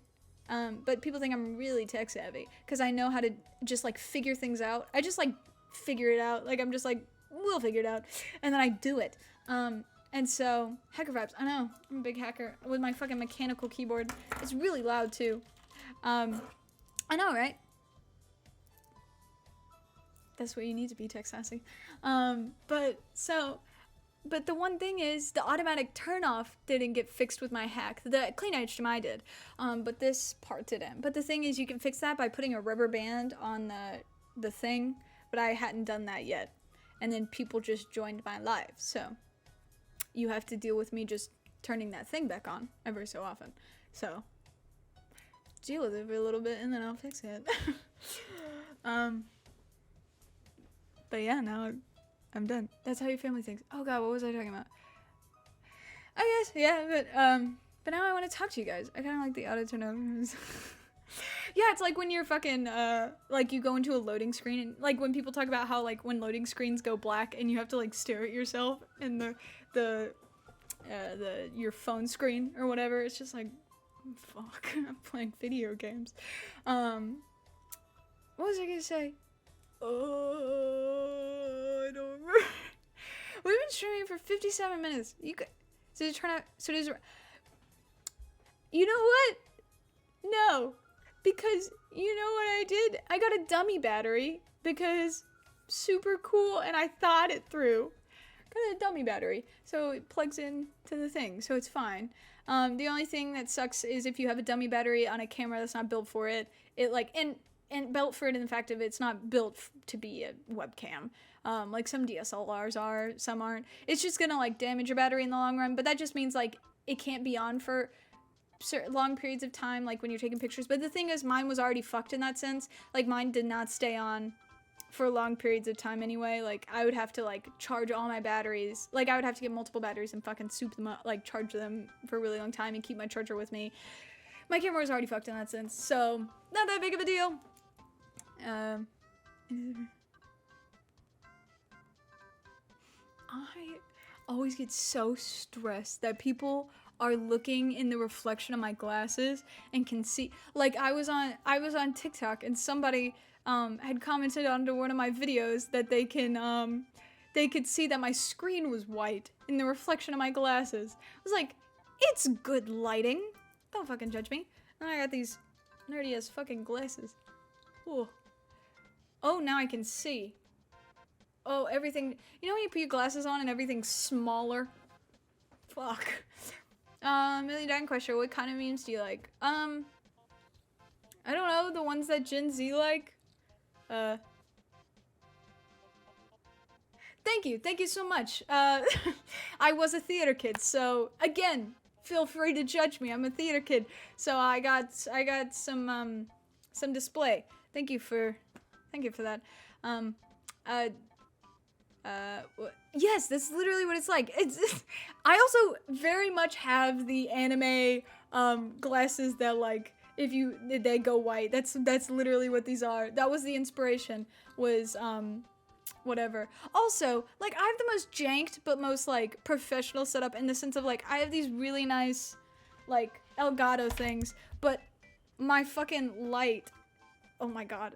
but people think I'm really tech savvy because I know how to just like figure things out. I just like figure it out. Like I'm just like, we'll figure it out, and then I do it. And so hacker vibes. I know I'm a big hacker with my fucking mechanical keyboard. It's really loud too. I know, right? That's what you need to be tech sassy. But the one thing is, the automatic turn off didn't get fixed with my hack. The clean HDMI did, but this part didn't. But the thing is, you can fix that by putting a rubber band on the thing, but I hadn't done that yet. And then people just joined my live, so you have to deal with me just turning that thing back on every so often. So deal with it for a little bit, and then I'll fix it. But yeah, now I'm done. That's how your family thinks. Oh god, what was I talking about? I guess, yeah, but now I want to talk to you guys. I kind of like the auto turnovers. Yeah, it's like when you're fucking, like you go into a loading screen, and like when people talk about how like when loading screens go black and you have to like stare at yourself in your phone screen or whatever. It's just like, fuck, I'm playing video games. What was I gonna say? Oh, I don't remember. We've been streaming for 57 minutes. You know what? No, because you know what I did? I got a dummy battery because super cool, and I thought it through. Got a dummy battery, so it plugs in to the thing, so it's fine. The only thing that sucks is if you have a dummy battery on a camera that's not built for it. It like and built for it in the fact of it's not built to be a webcam. Like some DSLRs are, some aren't. It's just gonna like damage your battery in the long run, but that just means like it can't be on for long periods of time, like when you're taking pictures. But the thing is, mine was already fucked in that sense. Like mine did not stay on for long periods of time anyway. Like I would have to like charge all my batteries. Like I would have to get multiple batteries and fucking soup them up, like charge them for a really long time and keep my charger with me. My camera was already fucked in that sense, so not that big of a deal. I always get so stressed that people are looking in the reflection of my glasses and can see. Like I was on TikTok and somebody had commented onto one of my videos that they could see that my screen was white in the reflection of my glasses. I was like, it's good lighting. Don't fucking judge me. And I got these nerdy ass fucking glasses. Ooh. Oh, now I can see. Oh, everything. You know when you put your glasses on and everything's smaller? Fuck. $1 million question. What kind of memes do you like? I don't know. The ones that Gen Z like. Thank you. Thank you so much. I was a theater kid, so again, feel free to judge me. I'm a theater kid, so I got some display. Thank you for that. Yes, that's literally what it's like. I also very much have the anime glasses that like they go white. That's literally what these are. That was the inspiration, was whatever. Also, like I have the most janked but most like professional setup in the sense of like I have these really nice like Elgato things, but my fucking light, oh my god.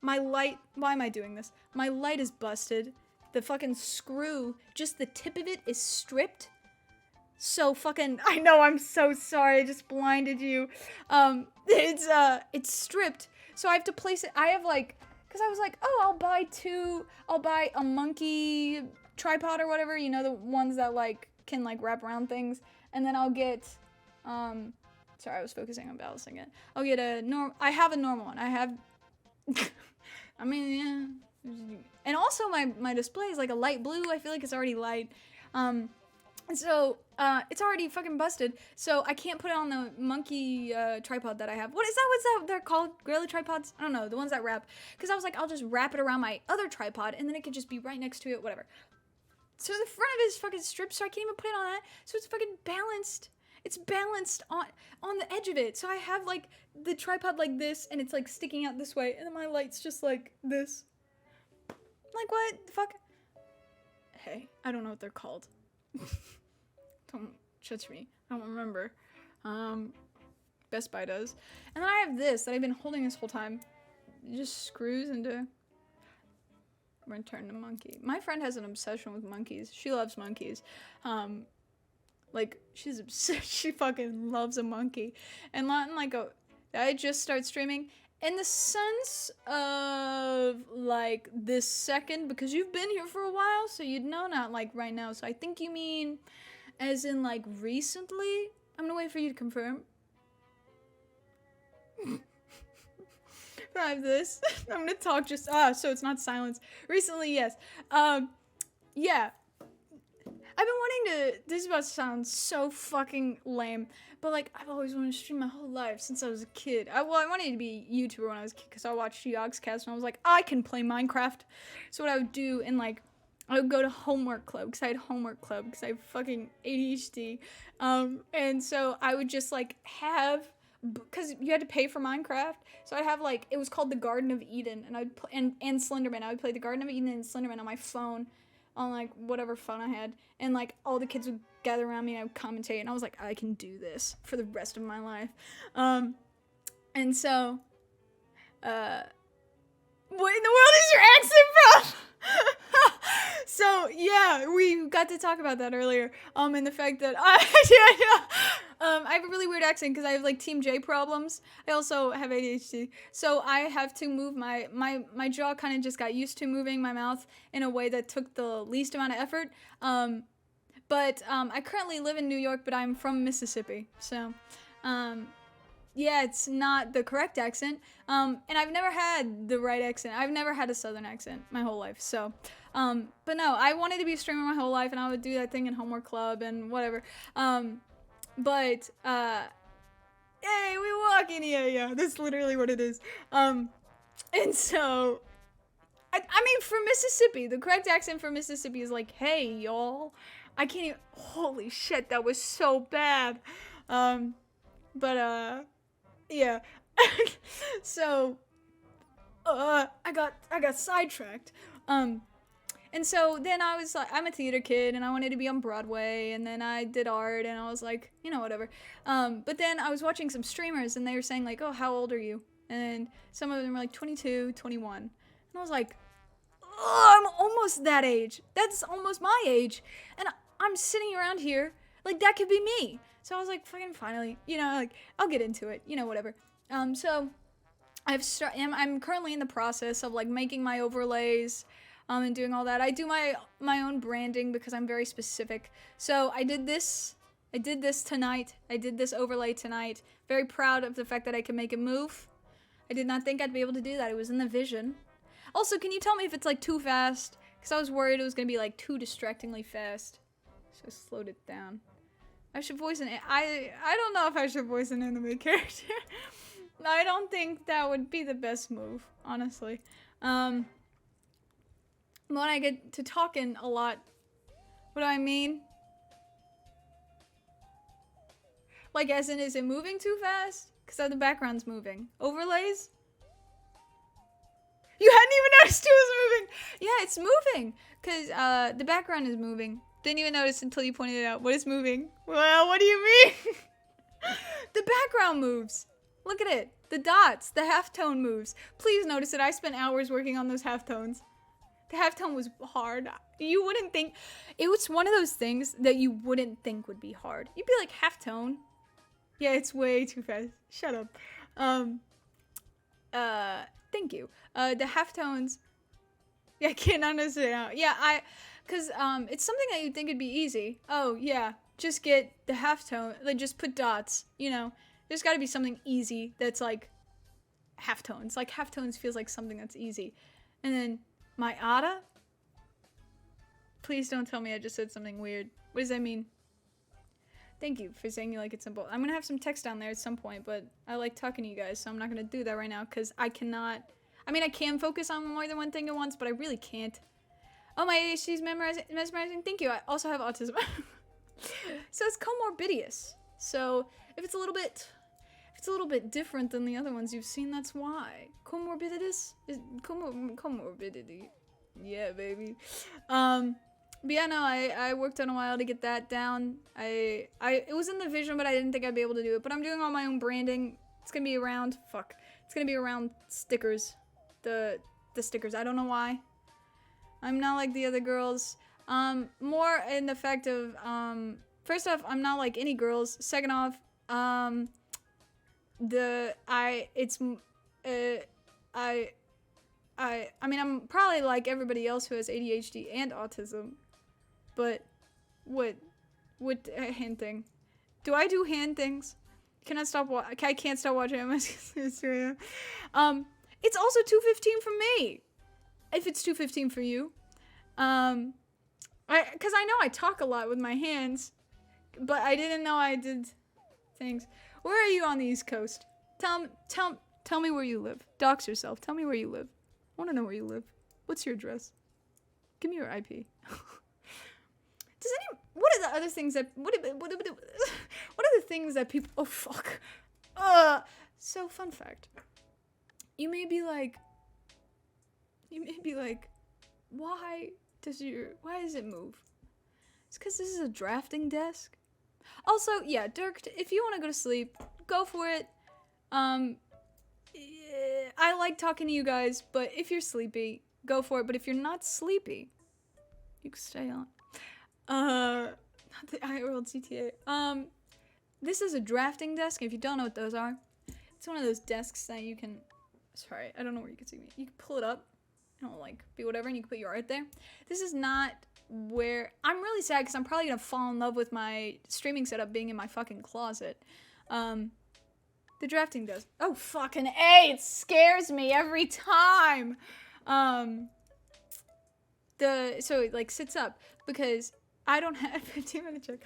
My light, why am I doing this? My light is busted. The fucking screw, just the tip of it is stripped. So fucking, I know, I'm so sorry, I just blinded you. It's stripped, so I have to place it. I have like, cause I was like, oh, I'll buy a monkey tripod or whatever, you know, the ones that like can like wrap around things, and then I'll get, sorry, I was focusing on balancing it. I'll get I have a normal one. I have, I mean, yeah. And also my display is like a light blue. I feel like it's already light. So it's already fucking busted. So I can't put it on the monkey tripod that I have. What's that they're called? Gorilla tripods? I don't know. The ones that wrap. Because I was like, I'll just wrap it around my other tripod and then it could just be right next to it, whatever. So the front of it is fucking stripped, so I can't even put it on that. So it's fucking balanced. It's balanced on the edge of it. So I have like the tripod like this and it's like sticking out this way. And then my light's just like this. Like, what the fuck? Hey, I don't know what they're called. Don't judge me. I don't remember. Best Buy does. And then I have this that I've been holding this whole time. It just screws into return to monkey. My friend has an obsession with monkeys. She loves monkeys. Like, she's obsessed. She fucking loves a monkey. And like I just start streaming in the sense of like this second, because you've been here for a while, so you'd know, not like right now. So I think you mean as in like recently. I'm gonna wait for you to confirm. I have this. I'm gonna talk just so it's not silence. Recently, yes. Yeah. I've been wanting to. This is about to sound so fucking lame, but like I've always wanted to stream my whole life since I was a kid. I wanted to be a YouTuber when I was a kid because I watched Yogscast and I was like, I can play Minecraft. So what I would do, and like I would go to homework club because I had homework club because I have fucking ADHD, and so I would just like have, because you had to pay for Minecraft, so I'd have like, it was called the Garden of Eden, and I'd and Slenderman. I would play the Garden of Eden and Slenderman on my phone, on like whatever phone I had, and like all the kids would gather around me and I would commentate, and I was like, I can do this for the rest of my life. And so what in the world is your accent from? So yeah, we got to talk about that earlier, and the fact that I have a really weird accent because I have like Team J problems. I also have ADHD, so I have to move my jaw kind of just got used to moving my mouth in a way that took the least amount of effort. But I currently live in New York, but I'm from Mississippi, so yeah, it's not the correct accent. And I've never had the right accent. I've never had a Southern accent my whole life. So, but no, I wanted to be a streamer my whole life, and I would do that thing in homework club and whatever. But hey, we walking here, yeah. That's literally what it is. And so, I mean, for Mississippi, the correct accent for Mississippi is like, hey, y'all. I can't even, holy shit, that was so bad. But yeah. So I got sidetracked. And so then I was like, I'm a theater kid and I wanted to be on Broadway, and then I did art and I was like, you know, whatever. But then I was watching some streamers and they were saying like, oh, how old are you? And some of them were like 22, 21. And I was like, oh, I'm almost that age. That's almost my age. And I'm sitting around here like that could be me. So I was like, fucking finally, you know, like I'll get into it, you know, whatever. So I'm currently in the process of like making my overlays, and doing all that. I do my own branding because I'm very specific. So I did this tonight. I did this overlay tonight. Very proud of the fact that I can make it move. I did not think I'd be able to do that. It was in the vision. Also, can you tell me if it's like too fast? Because I was worried it was gonna be like too distractingly fast. So I slowed it down. I should voice an I don't know if I should voice an anime character. I don't think that would be the best move, honestly. When I get to talking a lot, what do I mean? Like, as in, is it moving too fast? Because the background's moving. Overlays? You hadn't even noticed it was moving! Yeah, it's moving! Because, the background is moving. Didn't even notice until you pointed it out. What is moving? Well, what do you mean? The background moves. Look at it. The dots. The halftone moves. Please notice that I spent hours working on those halftones. The halftone was hard. You wouldn't think... It was one of those things that you wouldn't think would be hard. You'd be like, halftone? Yeah, it's way too fast. Shut up. Thank you. The halftones... Yeah, I can't understand. Yeah, because, it's something that you'd think would be easy. Oh, yeah. Just get the halftone. Like, just put dots. You know, there's gotta be something easy that's, like, halftones. Like, halftones feels like something that's easy. And then... My Ada? Please don't tell me I just said something weird. What does that mean? Thank you for saying you like it simple. I'm gonna have some text down there at some point, but I like talking to you guys, so I'm not gonna do that right now, because I cannot... I mean, I can focus on more than one thing at once, but I really can't. Oh, my ADHD is mesmerizing. Thank you. I also have autism. So it's comorbidious. So if it's a little bit different than the other ones you've seen, that's why. Comorbidity is comorbidity. Yeah, baby. But yeah, no, I worked on a while to get that down. It was in the vision, but I didn't think I'd be able to do it. But I'm doing all my own branding. It's gonna be around it's gonna be around stickers. The stickers. I don't know why. I'm not like the other girls. More in the fact of first off, I'm not like any girls. Second off, I mean, I'm probably like everybody else who has ADHD and autism, but what hand thing? Do I do hand things? Can I stop? I can't stop watching MS History. It's also 2:15 for me. If it's 2:15 for you, because I know I talk a lot with my hands, but I didn't know I did things. Where are you on the East Coast? Tell me where you live. Dox yourself. Tell me where you live. I want to know where you live. What's your address? Give me your IP. What are the other things that what are the things that people? Oh fuck. So fun fact. You may be like, why does it move? It's because this is a drafting desk. Also, yeah, Dirk, if you want to go to sleep, go for it. I like talking to you guys, but if you're sleepy, go for it. But if you're not sleepy, you can stay on. Not the IRL GTA. This is a drafting desk. If you don't know what those are, it's one of those desks that you can. Sorry, I don't know where you can see me. You can pull it up. It'll like be whatever, and you can put your art there. This is not where I'm really sad because I'm probably gonna fall in love with my streaming setup being in my fucking closet. The drafting desk. Oh fucking A! It scares me every time. So it like sits up because I don't have 15-minute check.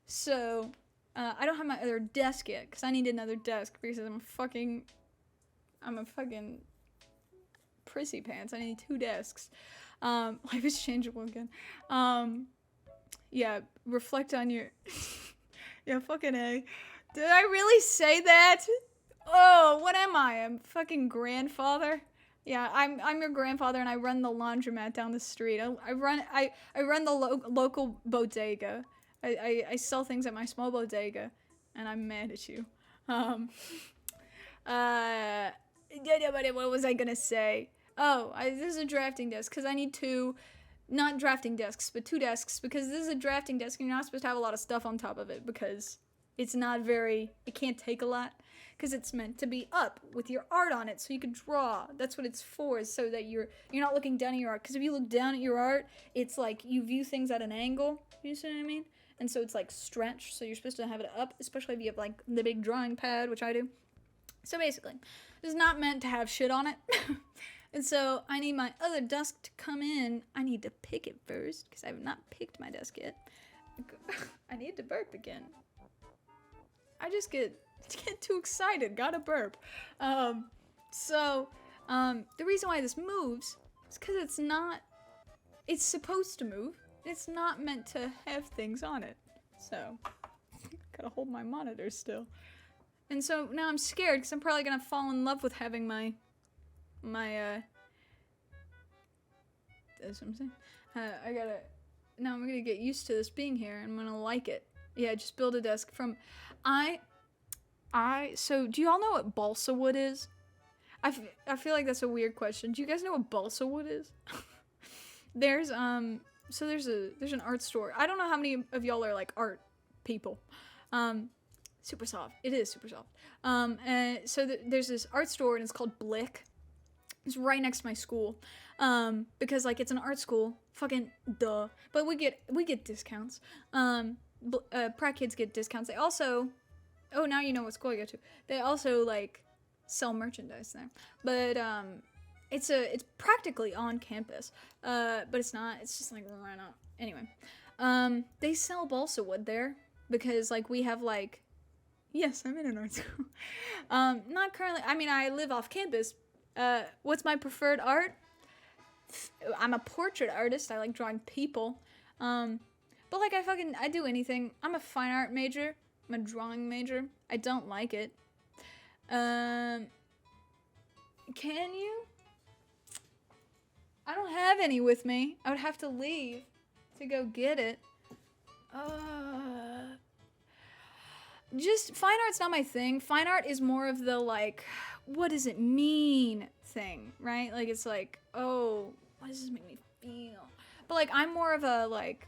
So I don't have my other desk yet because I need another desk because I'm a fucking prissy pants. I need 2 desks. Life is changeable again. Yeah, reflect on your. Yeah, fucking A. Did I really say that? Oh, what am I? I'm fucking grandfather. Yeah, I'm your grandfather, and I run the laundromat down the street. I run the local bodega. I sell things at my small bodega, and I'm mad at you. What was I gonna say? Oh, this is a drafting desk because I need 2, not drafting desks, but 2 desks because this is a drafting desk and you're not supposed to have a lot of stuff on top of it because it's not very. It can't take a lot. Because it's meant to be up with your art on it so you can draw. That's what it's for, is so that you're not looking down at your art. Because if you look down at your art, it's like you view things at an angle. You see what I mean? And so it's like stretched, so you're supposed to have it up, especially if you have like the big drawing pad, which I do. So basically, it's not meant to have shit on it. And so I need my other desk to come in. I need to pick it first, because I have not picked my desk yet. I need to burp again. I just get too excited. Gotta burp. The reason why this moves is because it's supposed to move. It's not meant to have things on it. So, gotta hold my monitor still. And so now I'm scared because I'm probably gonna fall in love with having my that's what I'm saying. Now I'm gonna get used to this being here and I'm gonna like it. Yeah, just build a desk from, so do you all know what balsa wood is? I feel like that's a weird question. Do you guys know what balsa wood is? There's an art store. I don't know how many of y'all are like art people. Super soft. It is super soft. And so there's this art store and it's called Blick. It's right next to my school. Because like it's an art school. Fucking duh. But we get discounts. Pratt kids get discounts. They also, oh, now you know what school I go to. They also like sell merchandise there. But it's practically on campus. But it's not. It's just like right out. Anyway, they sell balsa wood there because like we have like, yes, I'm in an art school. Not currently. I mean, I live off campus. What's my preferred art? I'm a portrait artist. I like drawing people. But like I do anything. I'm a fine art major. I'm a drawing major. I don't like it. Can you? I don't have any with me. I would have to leave to go get it. Just fine art's not my thing. Fine art is more of the like, what does it mean thing, right? Like it's like, oh, what does this make me feel? But like I'm more of a like,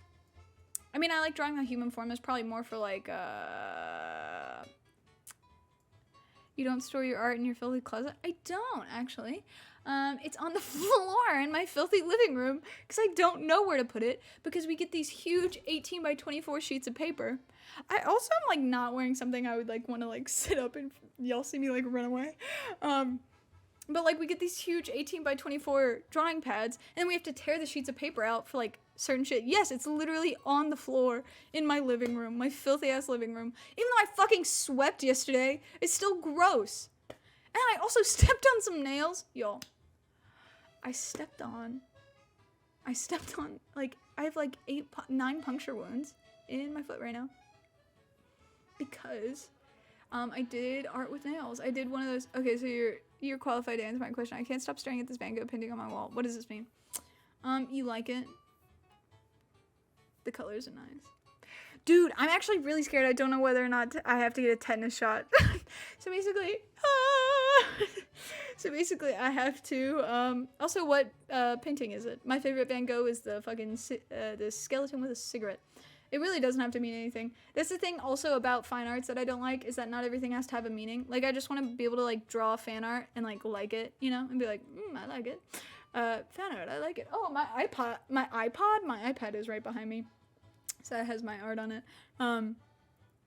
I mean I like drawing the human form. It's probably more for like You don't store your art in your filthy closet? I don't, actually. It's on the floor in my filthy living room because I don't know where to put it because we get these huge 18 by 24 sheets of paper. I also am, like, not wearing something I would, like, want to, like, sit up and y'all see me, like, run away. But, like, we get these huge 18 by 24 drawing pads, and then we have to tear the sheets of paper out for, like, certain shit. Yes, it's literally on the floor in my living room, my filthy-ass living room. Even though I fucking swept yesterday, it's still gross. And I also stepped on some nails. Y'all, I stepped on, like, I have, like, 9 puncture wounds in my foot right now. Because I did art with nails. I did one of those. Okay, so you're qualified to answer my question. I can't stop staring at this Van Gogh painting on my wall. What does this mean? You like it? The colors are nice. Dude, I'm actually really scared. I don't know whether or not I have to get a tetanus shot. So basically, I have to. Also, what painting is it? My favorite Van Gogh is the fucking the skeleton with a cigarette. It really doesn't have to mean anything. That's the thing also about fine arts that I don't like, is that not everything has to have a meaning. Like, I just want to be able to, like, draw fan art and, like it, you know? And be like, I like it. Fan art, I like it. Oh, my iPad is right behind me. So it has my art on it.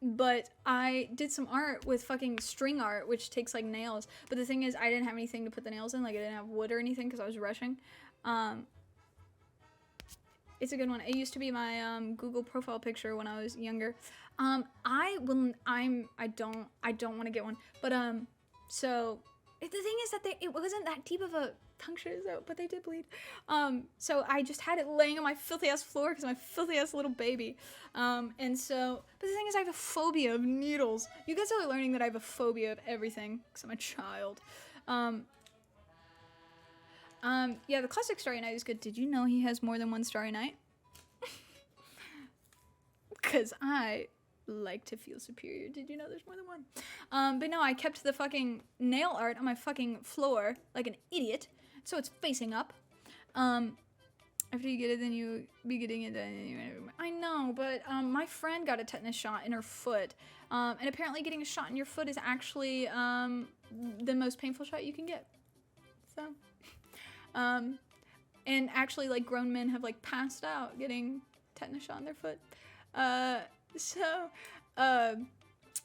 But I did some art with fucking string art, which takes, like, nails. But the thing is, I didn't have anything to put the nails in. Like, I didn't have wood or anything because I was rushing. It's a good one. It used to be my Google profile picture when I was younger. I don't want to get one. But so the thing is that it wasn't that deep of a puncture, but they did bleed. So I just had it laying on my filthy ass floor because my filthy ass little baby. And so, but the thing is, I have a phobia of needles. You guys are learning that I have a phobia of everything because I'm a child. Yeah, the classic Starry Night is good. Did you know he has more than one Starry Night? Because I like to feel superior. Did you know there's more than one? But no, I kept the fucking nail art on my fucking floor like an idiot, so it's facing up. After you get it, then you be getting it. I know, but my friend got a tetanus shot in her foot, and apparently getting a shot in your foot is actually the most painful shot you can get. So. And actually, like, grown men have, like, passed out getting tetanus shot in their foot.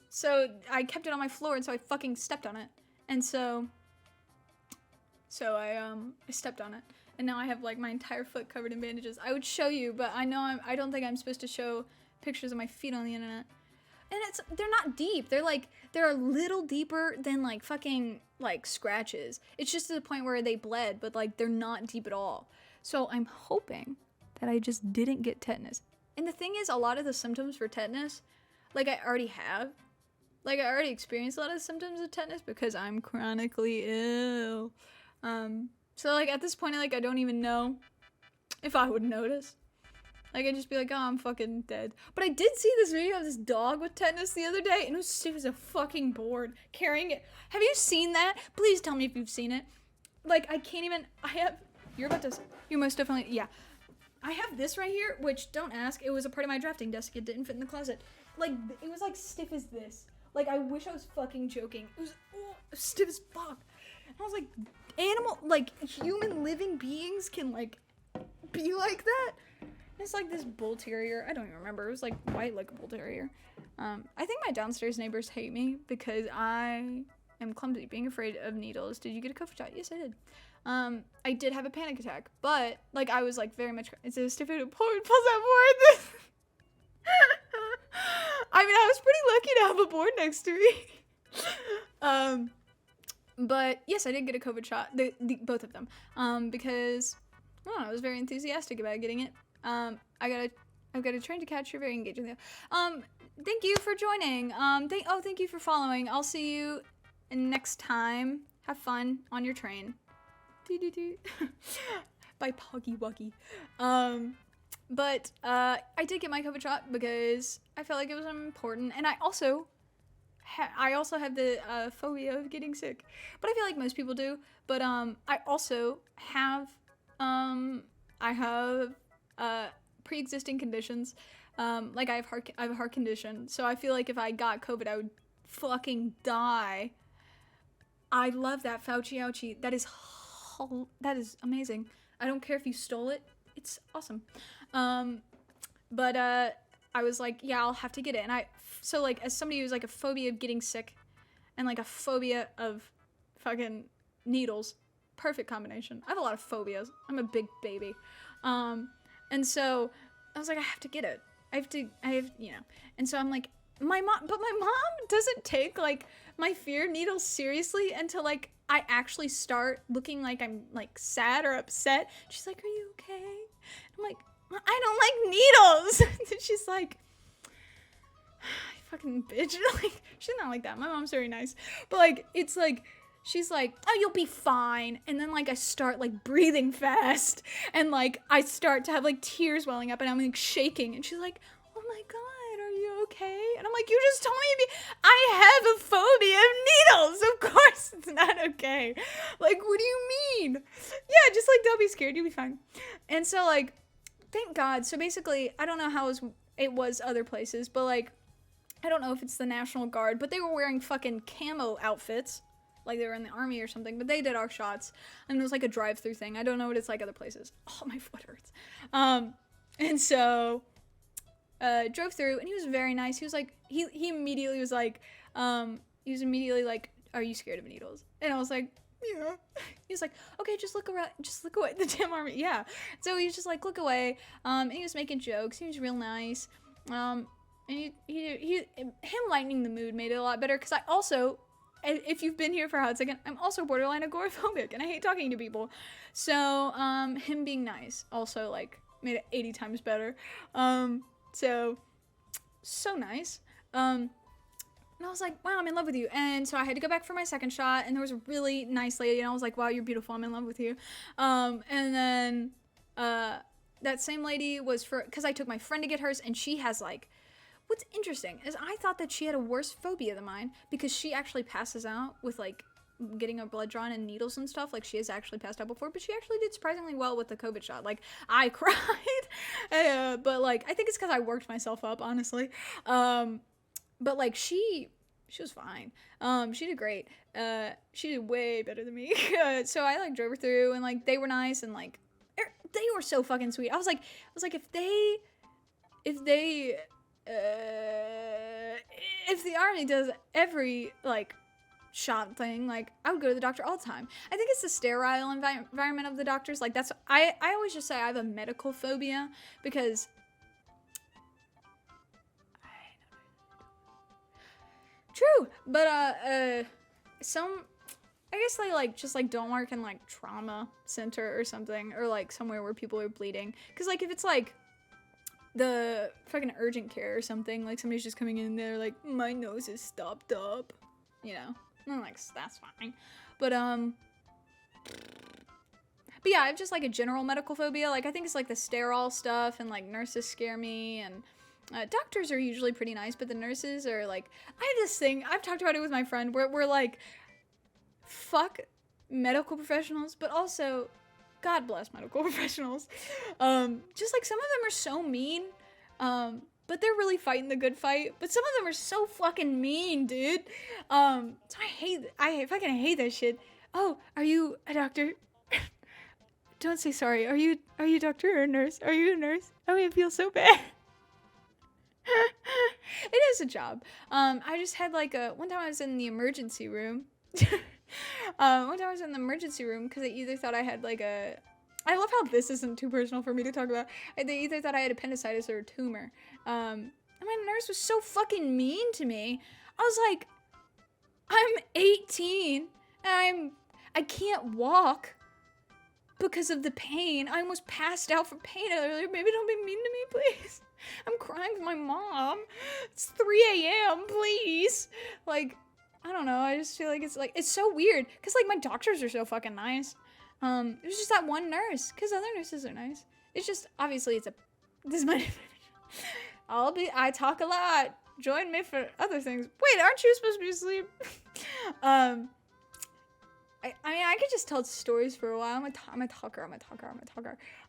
So I kept it on my floor, and so I fucking stepped on it. And so I stepped on it. And now I have, like, my entire foot covered in bandages. I would show you, but I don't think I'm supposed to show pictures of my feet on the internet. And they're not deep. They're a little deeper than, like, fucking, like, scratches. It's just to the point where they bled, but, like, they're not deep at all. So I'm hoping that I just didn't get tetanus. And the thing is, a lot of the symptoms for tetanus, like, I already have. Like, I already experienced a lot of symptoms of tetanus because I'm chronically ill. So, like, at this point, like, I don't even know if I would notice. Like, I'd just be like, oh, I'm fucking dead. But I did see this video of this dog with tetanus the other day, and it was stiff as a fucking board, carrying it. Have you seen that? Please tell me if you've seen it. Like, I can't even, you're most definitely, yeah. I have this right here, which, don't ask, it was a part of my drafting desk. It didn't fit in the closet. Like, it was, like, stiff as this. Like, I wish I was fucking joking. It was stiff as fuck. And I was like, human living beings can, like, be like that? It's like this bull terrier. I don't even remember. It was like white like a bull terrier. I think my downstairs neighbors hate me because I am clumsy, being afraid of needles. Did you get a COVID shot? Yes, I did. I did have a panic attack, but like I was like very much. It's a stiff pulls that board. I mean, I was pretty lucky to have a board next to me. But yes, I did get a COVID shot. Both of them. Because I was very enthusiastic about getting it. I've got a train to catch. You're very engaging there. Thank you for joining. Thank you for following. I'll see you next time. Have fun on your train. By Poggy Wuggy. But I did get my COVID shot because I felt like it was important, and I also have the phobia of getting sick, but I feel like most people do. But I also have pre-existing conditions. Like I have a heart condition, so I feel like if I got COVID, I would fucking die. I love that Fauci ouchie. That is amazing. I don't care if you stole it. It's awesome. But I was like, yeah, I'll have to get it. And so like, as somebody who's like a phobia of getting sick and like a phobia of fucking needles, perfect combination. I have a lot of phobias. I'm a big baby. And so I was like, I have to get it. And so I'm like, my mom doesn't take like my fear of needles seriously until like I actually start looking like I'm like sad or upset. She's like, are you okay? I'm like, I don't like needles. And she's like, fucking bitch. Like, she's not like that. My mom's very nice. But like, it's like, she's like, oh, you'll be fine. And then like I start like breathing fast and like I start to have like tears welling up and I'm like shaking. And she's like, oh my God, are you okay? And I'm like, you just told me I have a phobia of needles. Of course it's not okay. Like, what do you mean? Yeah, just like, don't be scared. You'll be fine. And so like, thank God. So basically, I don't know how it was other places, but like, I don't know if it's the National Guard, but they were wearing fucking camo outfits. Like they were in the army or something, but they did our shots. And it was like a drive-through thing. I don't know what it's like other places. Oh, my foot hurts. And so, drove through, and he was very nice. He was like, he immediately was like, are you scared of needles? And I was like, yeah. He was like, okay, just look around, just look away. The damn army, yeah. So he was just like, look away. And he was making jokes. He was real nice. And him lightening the mood made it a lot better, because I also, if you've been here for a hot second, I'm also borderline agoraphobic, and I hate talking to people. So, him being nice also, like, made it 80 times better. So nice. And I was like, wow, I'm in love with you. And so I had to go back for my second shot, and there was a really nice lady, and I was like, wow, you're beautiful, I'm in love with you. And then, that same lady was because I took my friend to get hers, and she has, like, what's interesting is I thought that she had a worse phobia than mine, because she actually passes out with, like, getting her blood drawn and needles and stuff. Like, she has actually passed out before, but she actually did surprisingly well with the COVID shot. Like, I cried, but, like, I think it's because I worked myself up, honestly. But, like, she was fine. She did great. She did way better than me. So I, like, drove her through, and, like, they were nice, and, like, they were so fucking sweet. I was like, if the army does every, like, shot thing, like, I would go to the doctor all the time. I think it's the sterile environment of the doctors. Like, that's, I always just say I have a medical phobia, because true, but I guess they, like, just, like, don't work in, like, trauma center or something, or, like, somewhere where people are bleeding. Because, like, if it's, like, the fucking urgent care or something, like, somebody's just coming in there, like, my nose is stopped up, you know, and I'm like, that's fine. But yeah, I have just, like, a general medical phobia. Like, I think it's, like, the sterile stuff, and, like, nurses scare me, and doctors are usually pretty nice, but the nurses are, like, I have this thing, I've talked about it with my friend, where we're, like, fuck medical professionals, but also, God bless medical professionals. Just, like, some of them are so mean, but they're really fighting the good fight, but some of them are so fucking mean, dude. So I fucking hate that shit. Oh, are you a doctor? Don't say sorry. Are you a doctor or a nurse? Are you a nurse? Oh, I feel so bad. It is a job. I just had, like, one time I was in the emergency room. One time I was in the emergency room because they either thought I had, like, I love how this isn't too personal for me to talk about. They either thought I had appendicitis or a tumor. And my nurse was so fucking mean to me. I was like, I'm 18 and I can't walk because of the pain. I almost passed out from pain earlier. Maybe don't be mean to me, please. I'm crying for my mom. It's 3 a.m., please. Like, I don't know. I just feel like it's so weird. Because, like, my doctors are so fucking nice. It was just that one nurse. Because other nurses are nice. It's just, obviously, I talk a lot. Join me for other things. Wait, aren't you supposed to be asleep? I mean, I could just tell stories for a while. I'm a talker.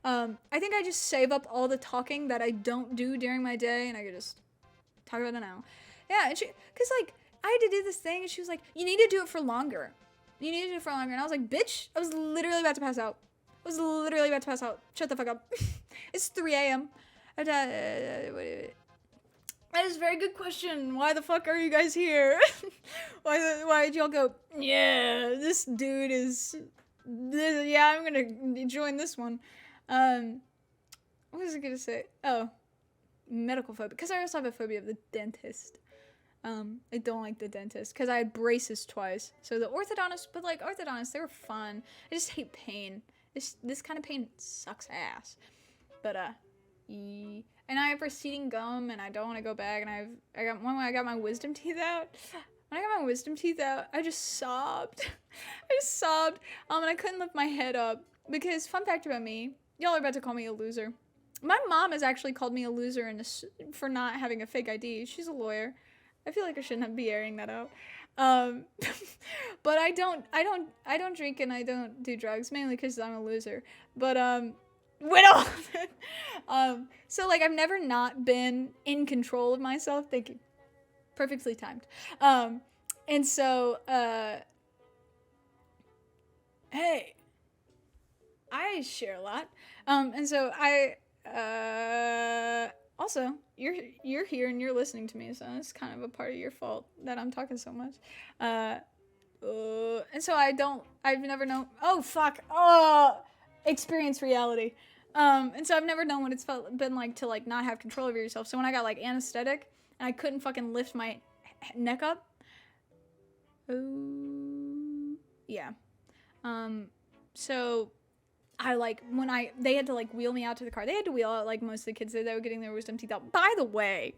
I think I just save up all the talking that I don't do during my day, and I could just talk about it now. Yeah, and because, like, I had to do this thing, and she was like, you need to do it for longer. You need to do it for longer. And I was like, bitch, I was literally about to pass out. Shut the fuck up. It's 3 a.m. That is a very good question. Why the fuck are you guys here? Why did y'all go, yeah, this dude is... yeah, I'm gonna join this one. What was I gonna say? Oh, medical phobia. Because I also have a phobia of the dentist. I don't like the dentist because I had braces twice. So the orthodontist, but like orthodontists, they were fun. I just hate pain. This kind of pain sucks ass. But and I have receding gum, and I don't want to go back. And I got my wisdom teeth out. When I got my wisdom teeth out, I just sobbed. And I couldn't lift my head up because, fun fact about me, y'all are about to call me a loser. My mom has actually called me a loser for not having a fake ID. She's a lawyer. I feel like I shouldn't be airing that out. But I don't drink and I don't do drugs, mainly because I'm a loser. But so like I've never not been in control of myself. Thank you. Perfectly timed. And so hey, I share a lot. And so also, you're here and you're listening to me, so it's kind of a part of your fault that I'm talking so much. And so I've never known, experience reality. And so I've never known what it's been like to like not have control over yourself. So when I got like anesthetic and I couldn't fucking lift my neck up, yeah. So I like when they had to like wheel me out to the car. They had to wheel out like most of the kids that were getting their wisdom teeth out. By the way,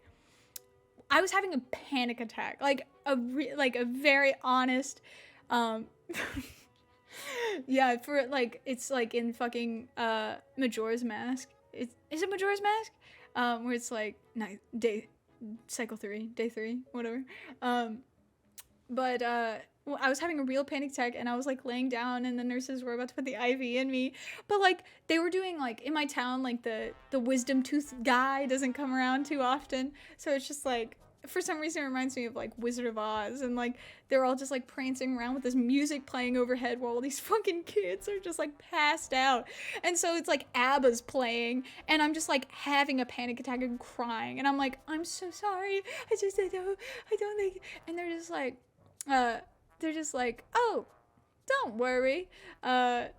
I was having a panic attack, like a very honest, yeah. For like it's like in fucking Majora's Mask. Is it Majora's Mask? Where it's like cycle 3, day 3, whatever. But I was having a real panic attack and I was like laying down and the nurses were about to put the IV in me. But like they were doing like in my town, like the wisdom tooth guy doesn't come around too often. So it's just like, for some reason it reminds me of like Wizard of Oz, and like they're all just like prancing around with this music playing overhead while all these fucking kids are just like passed out. And so it's like ABBA's playing and I'm just like having a panic attack and crying. And I'm like, I'm so sorry. I don't think, and they're just like, oh, don't worry. They're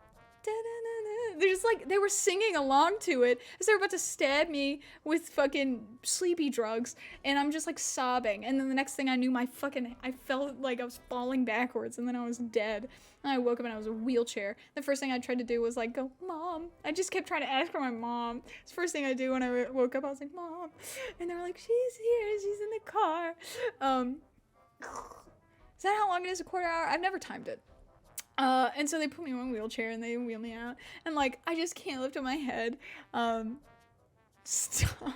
just like, they were singing along to it as they were about to stab me with fucking sleepy drugs. And I'm just like sobbing. And then the next thing I knew, I felt like I was falling backwards and then I was dead. And I woke up and I was in a wheelchair. The first thing I tried to do was like, go, Mom. I just kept trying to ask for my mom. It's the first thing I do when I woke up. I was like, Mom. And they were like, she's here. She's in the car. Is that how long it is? A quarter hour? I've never timed it. And so they put me in a wheelchair and they wheel me out. And like, I just can't lift up my head. Stop.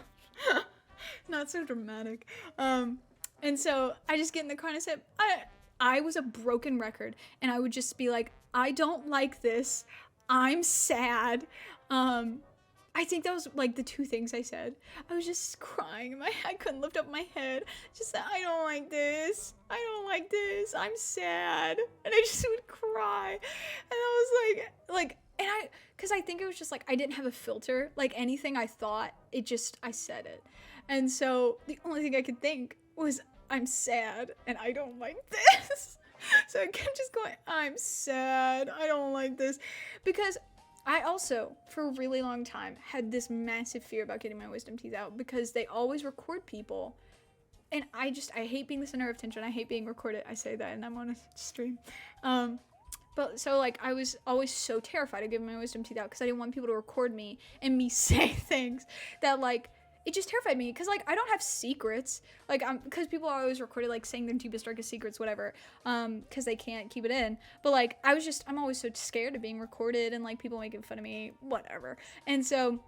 Not so dramatic. And so I just get in the car and I said, I was a broken record. And I would just be like, I don't like this. I'm sad. I think that was like the two things I said. I was just crying. I couldn't lift up my head. Just said, I don't like this. I'm sad. And I just would cry. And I was like, because I think it was just like, I didn't have a filter. Like anything I thought, I said it. And so the only thing I could think was, I'm sad and I don't like this. So I kept just going, I'm sad. I don't like this. Because I also, for a really long time, had this massive fear about getting my wisdom teeth out because they always record people. And I hate being the center of attention. I hate being recorded. I say that and I'm on a stream. But so like, I was always so terrified of getting my wisdom teeth out because I didn't want people to record me and me say things that like, it just terrified me because like I don't have secrets, like because people are always recorded like saying their deepest darkest secrets, whatever, because they can't keep it in. But like I'm always so scared of being recorded and like people making fun of me, whatever. And so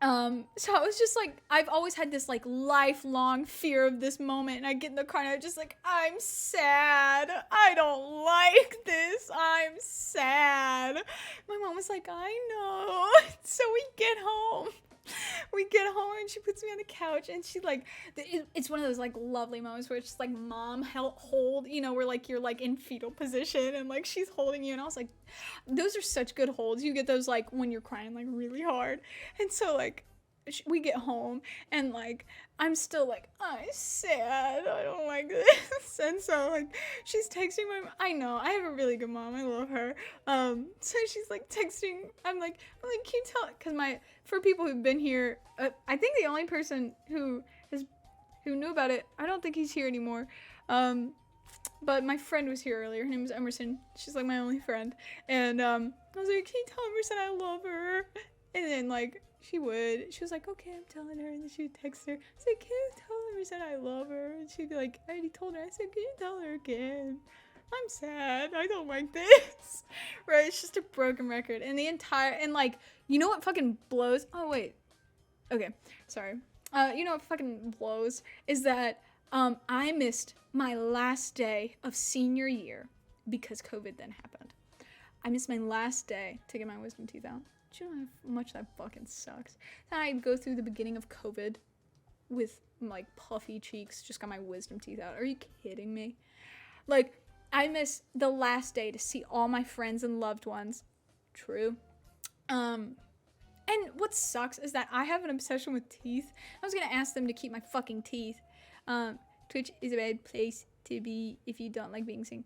I was just like, I've always had this like lifelong fear of this moment, and I get in the car and I'm just like, I'm sad, I don't like this, I'm sad. My mom was like, I know. So we get home. we get home and she puts me on the couch and she like, it's one of those like lovely moments where it's just like mom hold, you know, where like you're like in fetal position and like she's holding you, and I was like, those are such good holds. You get those like when you're crying like really hard. And so like we get home and like I'm still like, I'm sad, I don't like this. And so like she's texting I know I have a really good mom, I love her. So she's like texting, I'm like can you tell, because for people who've been here, I think the only person who knew about it, I don't think he's here anymore, but my friend was here earlier. Her name was Emerson. She's like my only friend. And I was like, can you tell Emerson I love her? And then like she was like, okay, I'm telling her. And then she would text her. I was like, can you tell Emerson I love her? And she'd be like, I already told her. I said, can you tell her again? I'm sad, I don't like this. Right? It's just a broken record. And and like, you know what fucking blows? Oh wait, okay, sorry. You know what fucking blows is that I missed my last day of senior year because COVID then happened. I missed my last day to get my wisdom teeth out. Do you know how much that fucking sucks? Then I'd go through the beginning of COVID with like puffy cheeks, just got my wisdom teeth out. Are you kidding me? Like, I missed the last day to see all my friends and loved ones. True. And what sucks is that I have an obsession with teeth. I was gonna ask them to keep my fucking teeth. Twitch is a bad place to be if you don't like being seen.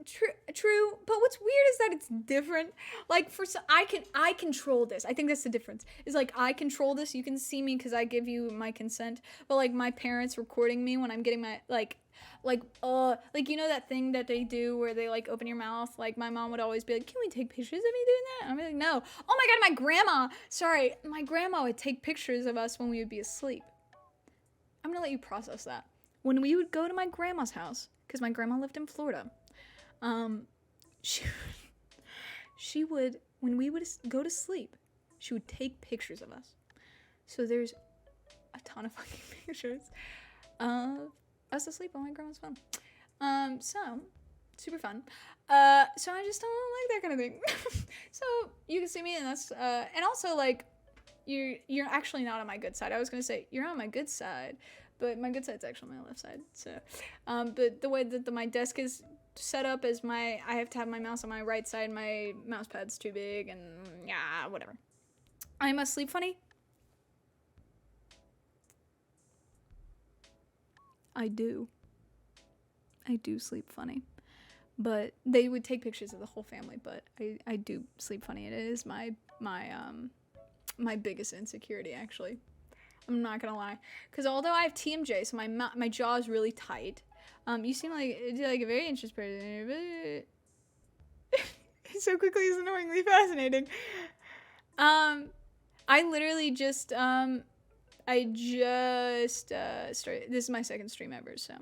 True, but what's weird is that it's different. Like I control this. I think that's the difference. Is like I control this. You can see me because I give you my consent. But like my parents recording me when I'm getting my like you know that thing that they do where they like open your mouth. Like my mom would always be like, "Can we take pictures of me doing that?" I'm like, "No." Oh my god, my grandma would take pictures of us when we would be asleep. I'm gonna let you process that. When we would go to my grandma's house, because my grandma lived in Florida. She would, when we would go to sleep, she would take pictures of us. So there's a ton of fucking pictures of us asleep on my grandma's phone. So super fun. So I just don't like that kind of thing. So you can see me, and that's and also like you're actually not on my good side. I was gonna say you're on my good side, but my good side's actually my left side. So but the way that my desk is set up is I have to have my mouse on my right side. My mouse pad's too big, and yeah, whatever. I must sleep funny. I do sleep funny, but they would take pictures of the whole family. But I do sleep funny, and it is my biggest insecurity, actually. I'm not gonna lie, because although I have TMJ, so my jaw is really tight. You seem like a very interesting person. So quickly is annoyingly fascinating. I literally just started. This is my second stream ever, so.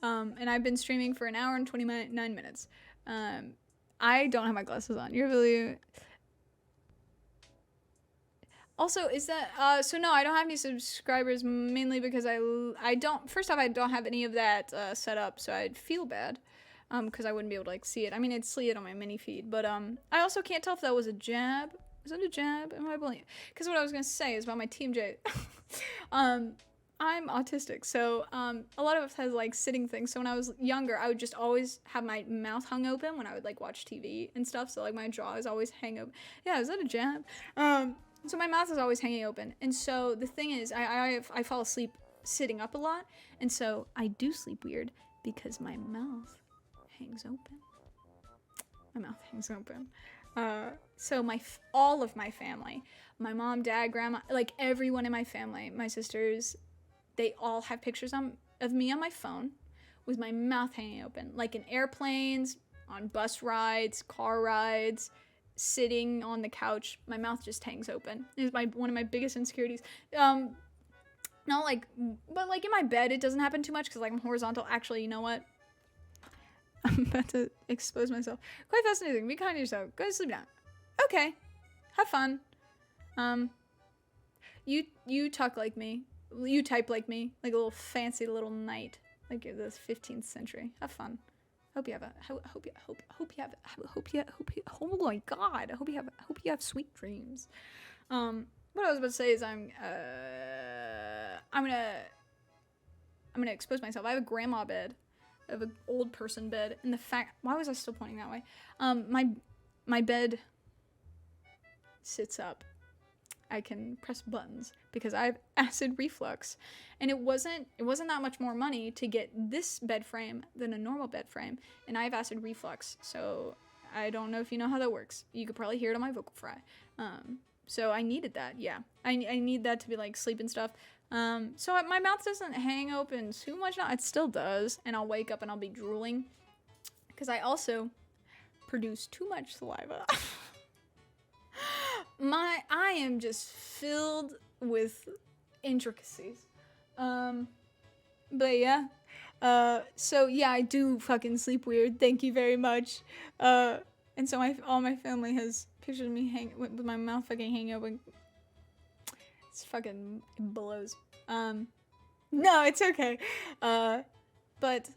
And I've been streaming for an hour and 29 minutes. I don't have my glasses on. You're really. Also, is that, so no, I don't have any subscribers, mainly because I don't, first off, I don't have any of that set up, so I'd feel bad, because I wouldn't be able to, like, see it. I mean, I'd see it on my mini feed, but, I also can't tell if that was a jab. Was that a jab? Am I believing? Because what I was going to say is about my TMJ. I'm autistic, so, a lot of us has, like, sitting things, so when I was younger, I would just always have my mouth hung open when I would, like, watch TV and stuff, so, like, my jaw is always hang open. Yeah, is that a jab? So my mouth is always hanging open, and so the thing is, I fall asleep sitting up a lot, and so I do sleep weird because my mouth hangs open. My mouth hangs open. So all of my family, my mom, dad, grandma, like everyone in my family, my sisters, they all have pictures of me on my phone with my mouth hanging open, like in airplanes, on bus rides, car rides. Sitting on the couch, my mouth just hangs open. It's one of my biggest insecurities. Not like, but like in my bed, it doesn't happen too much because like I'm horizontal. Actually, you know what? I'm about to expose myself. Quite fascinating. Be kind to yourself. Go to sleep now. Okay, have fun. You talk like me. You type like me, like a little fancy little knight, like you're the 15th century. Have fun. Hope you have oh my god. I hope you have sweet dreams. What I was about to say is I'm gonna expose myself. I have a grandma bed. I have an old person bed. And the fact, why was I still pointing that way? My bed sits up. I can press buttons because I have acid reflux, and it wasn't that much more money to get this bed frame than a normal bed frame, and I have acid reflux, so I don't know if you know how that works. You could probably hear it on my vocal fry. So I needed that. Yeah, I need that to be like sleep and stuff. So my mouth doesn't hang open too much now. It still does, and I'll wake up and I'll be drooling because I also produce too much saliva. I am just filled with intricacies. But yeah. So yeah, I do fucking sleep weird. Thank you very much. And so all my family has pictures of me with my mouth fucking hanging open. It's fucking, it blows. No, it's okay. But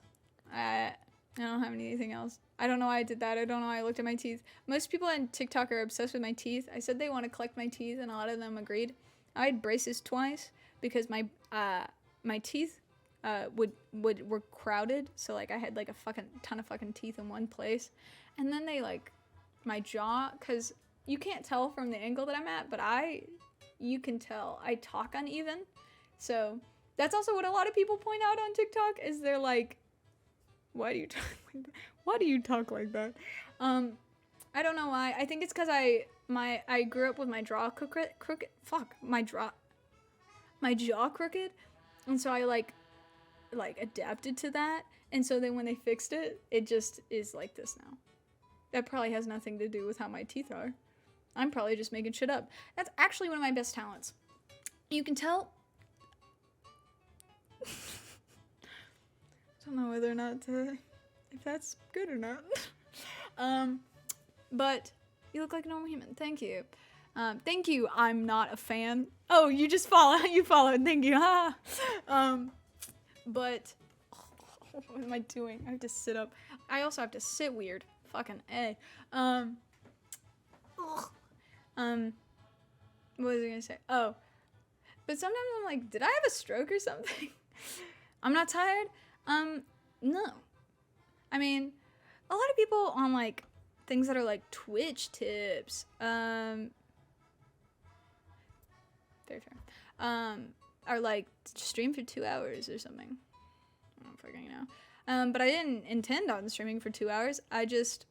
I don't have anything else. I don't know why I did that. I don't know why I looked at my teeth. Most people on TikTok are obsessed with my teeth. I said they want to collect my teeth, and a lot of them agreed. I had braces twice because my teeth were crowded. So like I had like a fucking ton of fucking teeth in one place, and then they like my jaw, because you can't tell from the angle that I'm at, but you can tell I talk uneven. So that's also what a lot of people point out on TikTok is they're like, why do you talk like that? Why do you talk like that? I don't know why. I think it's because I grew up with my jaw crooked. My jaw crooked, and so I like adapted to that. And so then when they fixed it, it just is like this now. That probably has nothing to do with how my teeth are. I'm probably just making shit up. That's actually one of my best talents. You can tell. I don't know whether or not if that's good or not. But you look like a normal human. Thank you. Thank you. I'm not a fan. Oh, you just follow. You followed. Thank you. But what am I doing? I have to sit up. I also have to sit weird. Fucking A. What was I gonna say? Oh, but sometimes I'm like, did I have a stroke or something? I'm not tired. No. I mean, a lot of people on like things that are like Twitch tips, very fair, are like stream for 2 hours or something. I don't fucking know. But I didn't intend on streaming for 2 hours. I just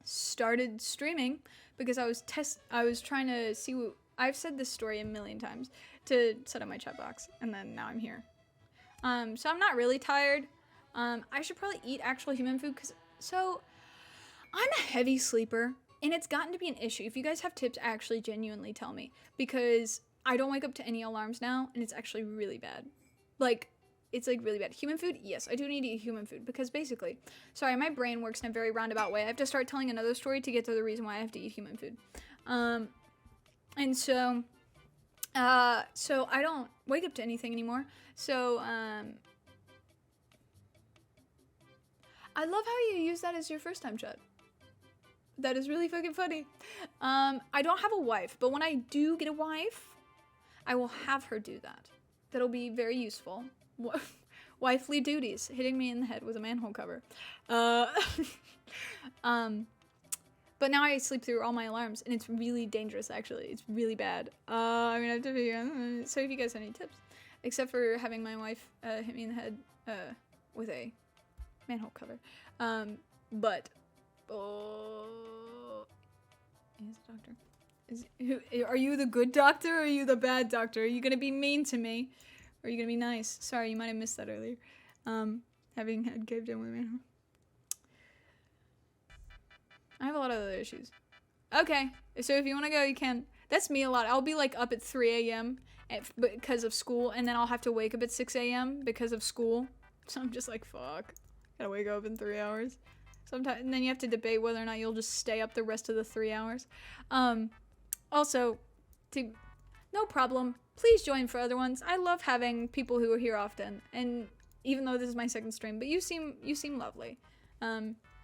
started streaming because I was trying to see what, I've said this story a million times, to set up my chat box, and then now I'm here. So I'm not really tired. I should probably eat actual human food, so I'm a heavy sleeper, and it's gotten to be an issue. If you guys have tips, actually genuinely tell me, because I don't wake up to any alarms now, and it's actually really bad. Like, it's like really bad. Human food? Yes, I do need to eat human food, because basically, sorry, my brain works in a very roundabout way. I have to start telling another story to get to the reason why I have to eat human food. And so I don't wake up to anything anymore. So, I love how you use that as your first time chat. That is really fucking funny. I don't have a wife, but when I do get a wife, I will have her do that. That'll be very useful. Wifely duties, hitting me in the head with a manhole cover. But now I sleep through all my alarms, and it's really dangerous, actually. It's really bad. I'm gonna have to figure. So if you guys have any tips, except for having my wife hit me in the head with a manhole cover. But he's a doctor. Are you the good doctor, or are you the bad doctor? Are you gonna be mean to me, or are you gonna be nice? Sorry, you might have missed that earlier. Having head caved in with a manhole. I have a lot of other issues. Okay, so if you want to go, you can. That's me a lot. I'll be like up at 3 a.m. because of school, and then I'll have to wake up at 6 a.m. because of school. So I'm just like, fuck. Gotta wake up in 3 hours. Sometimes, and then you have to debate whether or not you'll just stay up the rest of the 3 hours. Also, no problem. Please join for other ones. I love having people who are here often, and even though this is my second stream, but you seem lovely.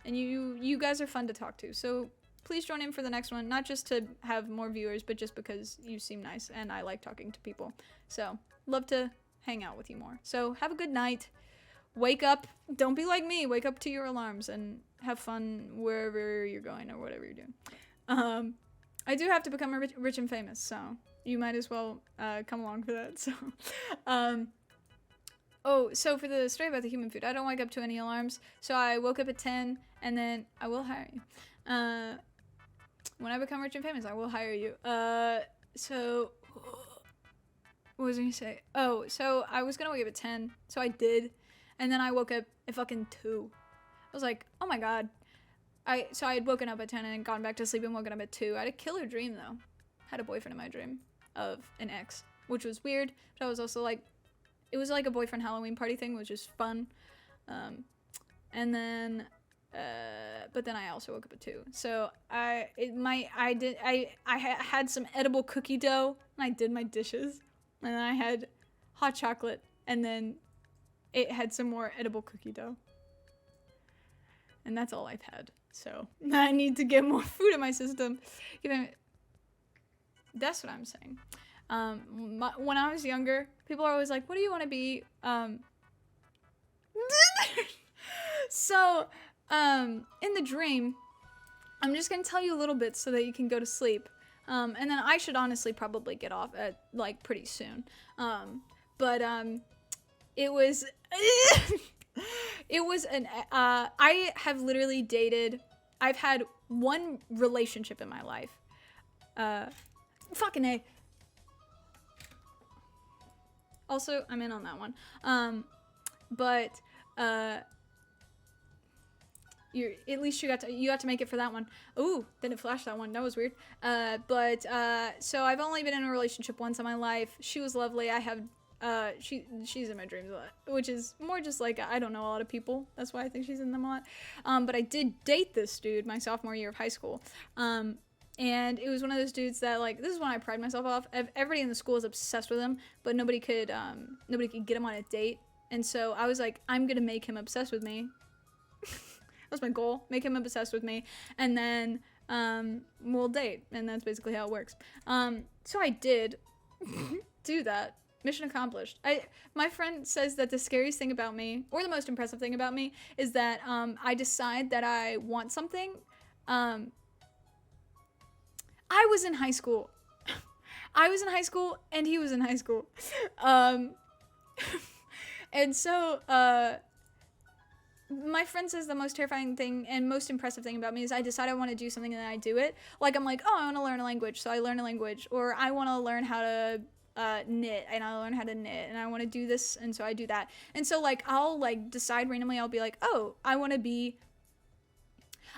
And you guys are fun to talk to, so please join in for the next one. Not just to have more viewers, but just because you seem nice and I like talking to people. So, love to hang out with you more. So, have a good night. Wake up. Don't be like me. Wake up to your alarms and have fun wherever you're going or whatever you're doing. I do have to become rich and famous, so you might as well come along for that. So, oh, so for the story about the human food, I don't wake up to any alarms. So I woke up at 10, and then I will hire you. When I become rich and famous, I will hire you. So what was I gonna say? Oh, so I was gonna wake up at 10, so I did, and then I woke up at fucking 2. I was like, oh my god. So I had woken up at 10 and then gone back to sleep and woken up at 2. I had a killer dream though. Had a boyfriend in my dream of an ex, which was weird, but I was also like, it was like a boyfriend Halloween party thing, which is fun. And then, but then I also woke up at 2. So I had some edible cookie dough and I did my dishes, and then I had hot chocolate, and then it had some more edible cookie dough. And that's all I've had. So I need to get more food in my system. That's what I'm saying. When I was younger, people are always like, what do you want to be? So, in the dream, I'm just going to tell you a little bit so that you can go to sleep. And then I should honestly probably get off at, like, pretty soon. But it was... It was I have literally dated... I've had one relationship in my life. Fucking A. Also, I'm in on that one. But you're at least you got to make it for that one. Ooh, didn't flash that one. That was weird. So I've only been in a relationship once in my life. She was lovely. I have she's in my dreams a lot, which is more just like I don't know a lot of people. That's why I think she's in them a lot. But I did date this dude my sophomore year of high school. And it was one of those dudes that, like, this is when I pride myself off. Everybody in the school is obsessed with him, but nobody could get him on a date. And so I was like, I'm gonna make him obsessed with me. That was my goal, make him obsessed with me, and then we'll date. And that's basically how it works. So I did do that. Mission accomplished. My friend says that the scariest thing about me, or the most impressive thing about me, is that I decide that I want something. I was in high school. I was in high school, and he was in high school. And so, my friend says the most terrifying thing and most impressive thing about me is I decide I want to do something and then I do it. Like, I'm like, oh, I want to learn a language, so I learn a language. Or I want to learn how to knit, and I learn how to knit, and I want to do this, and so I do that. And so, like, I'll, like, decide randomly, I'll be like, oh, I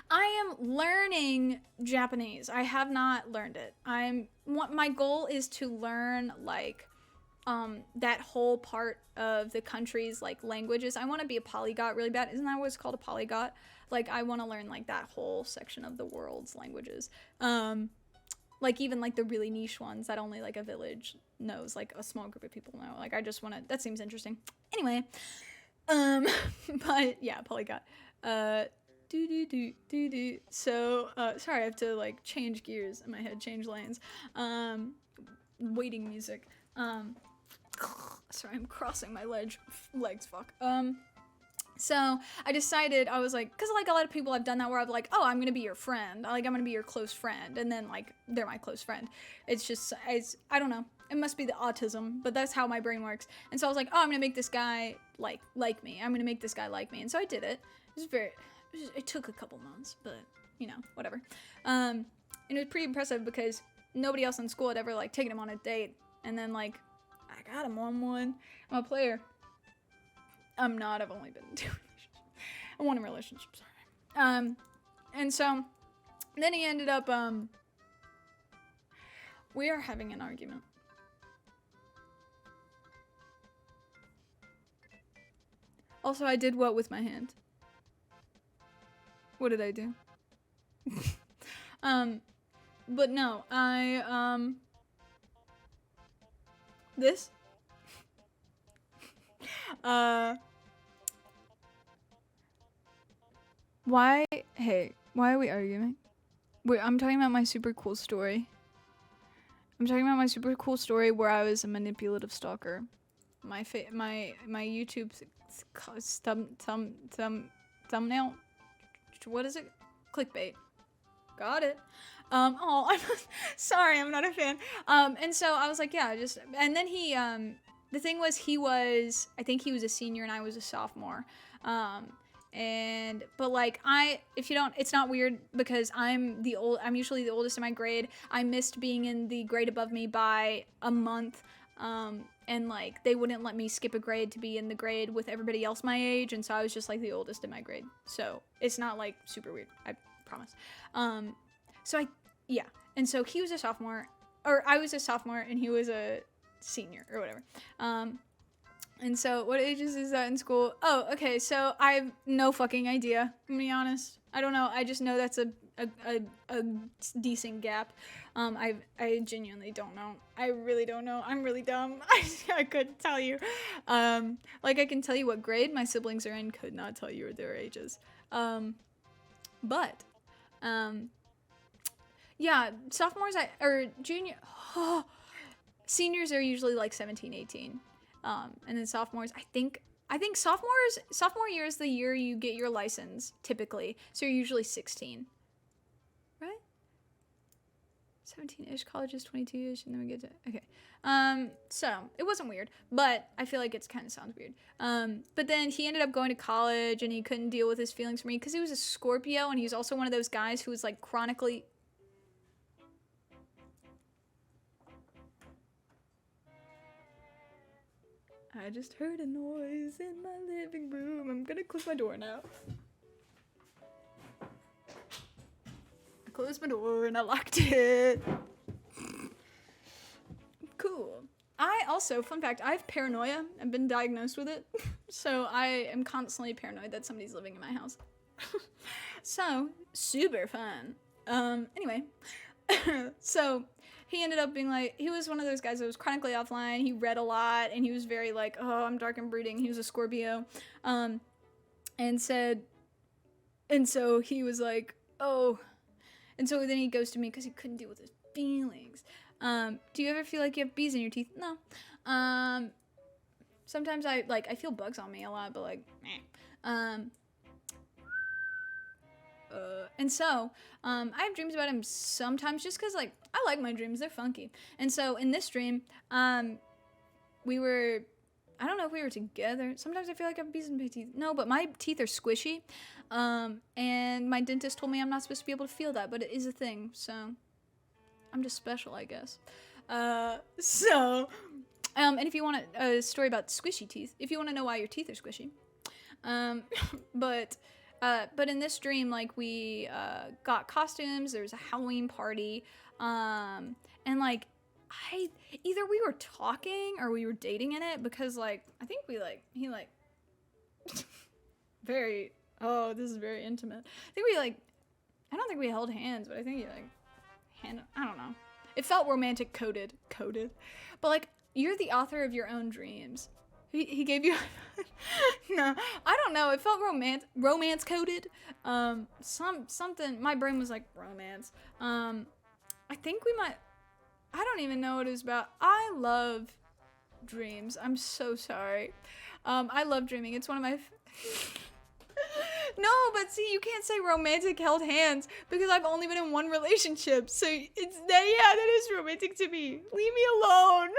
am learning Japanese. I have not learned it. My goal is to learn, like, that whole part of the country's, like, languages. I want to be a polyglot really bad. Isn't that what it's called, a polyglot? Like, I want to learn, like, that whole section of the world's languages. Like, even, like, the really niche ones that only, like, a village knows, like, a small group of people know. Like, I just want to, that seems interesting. Anyway, but, yeah, polyglot. So, sorry, I have to, like, change gears in my head, change lanes. Waiting music. Sorry, I'm crossing my legs, fuck. So I decided, I was like, because, like, a lot of people have done that where I'm like, oh, I'm gonna be your friend, like, I'm gonna be your close friend, and then, like, they're my close friend. It's just, I don't know, it must be the autism, but that's how my brain works. And so I was like, oh, I'm gonna make this guy like me, I'm gonna make this guy like me. And so I did it. It took a couple months, but, you know, whatever. And it was pretty impressive because nobody else in school had ever, like, taken him on a date. And then, like, I got him on one. I'm a player. I'm not. I've only been in 2 relationships. I want a relationship, sorry. And so, then he ended up, we are having an argument. Also, I did what with my hand? What did I do? But no, this? Why are we arguing? Wait, I'm talking about my super cool story. I'm talking about my super cool story where I was a manipulative stalker. My YouTube thumbnail. What is it? Clickbait. Got it. I'm sorry, I'm not a fan. And so I was like, yeah, just, and then he, the thing was, I think he was a senior and I was a sophomore. But like, it's not weird because I'm usually the oldest in my grade. I missed being in the grade above me by a month. And like, they wouldn't let me skip a grade to be in the grade with everybody else my age. And so I was just like the oldest in my grade. So it's not like super weird. I promise. Yeah. And so he was a sophomore, or I was a sophomore and he was a senior or whatever. And so what ages is that in school? Oh, okay. So I have no fucking idea. I'm gonna be honest. I don't know. I just know that's a decent gap. I genuinely don't know. I really don't know. I'm really dumb. I couldn't tell you. Like I can tell you what grade my siblings are in, could not tell you their ages. Yeah, sophomores or junior, seniors are usually like 17, 18. And then sophomores, I think sophomore year is the year you get your license typically. So you're usually 16. Right? 17-ish, college is 22-ish, and then we get to, okay. So it wasn't weird, but I feel like it kind of sounds weird. But then he ended up going to college and he couldn't deal with his feelings for me because he was a Scorpio and he was also one of those guys who was like chronically, I just heard a noise in my living room. I'm gonna close my door now. I closed my door and I locked it. Cool. I also, fun fact, I have paranoia. I've been diagnosed with it. So I am constantly paranoid that somebody's living in my house. So, super fun. Anyway. So he ended up being like, he was one of those guys that was chronically offline. He read a lot and he was very like, oh, I'm dark and brooding. He was a Scorpio. And so he was like, oh. And so then he ghosted me because he couldn't deal with his feelings. Do you ever feel like you have bees in your teeth? No. Sometimes I feel bugs on me a lot, but like, meh. And so, I have dreams about him sometimes just because, like, I like my dreams. They're funky. And so, in this dream, I don't know if we were together. Sometimes I feel like I have bees in my teeth. No, but my teeth are squishy. And my dentist told me I'm not supposed to be able to feel that, but it is a thing. So, I'm just special, I guess. And if you want a story about squishy teeth, if you want to know why your teeth are squishy, but in this dream, like, we got costumes. There was a Halloween party, and like, either we were talking or we were dating in it because, like, I think he very. Oh, this is very intimate. I don't think we held hands, but I think he I don't know. It felt romantic coded, but like, you're the author of your own dreams. He gave you no, I don't know. It felt romance coded. Something. My brain was like romance. I think we might. I don't even know what it was about. I love dreams. I'm so sorry. I love dreaming. It's one of my. No, but see, you can't say romantic held hands because I've only been in one relationship. So that is romantic to me. Leave me alone.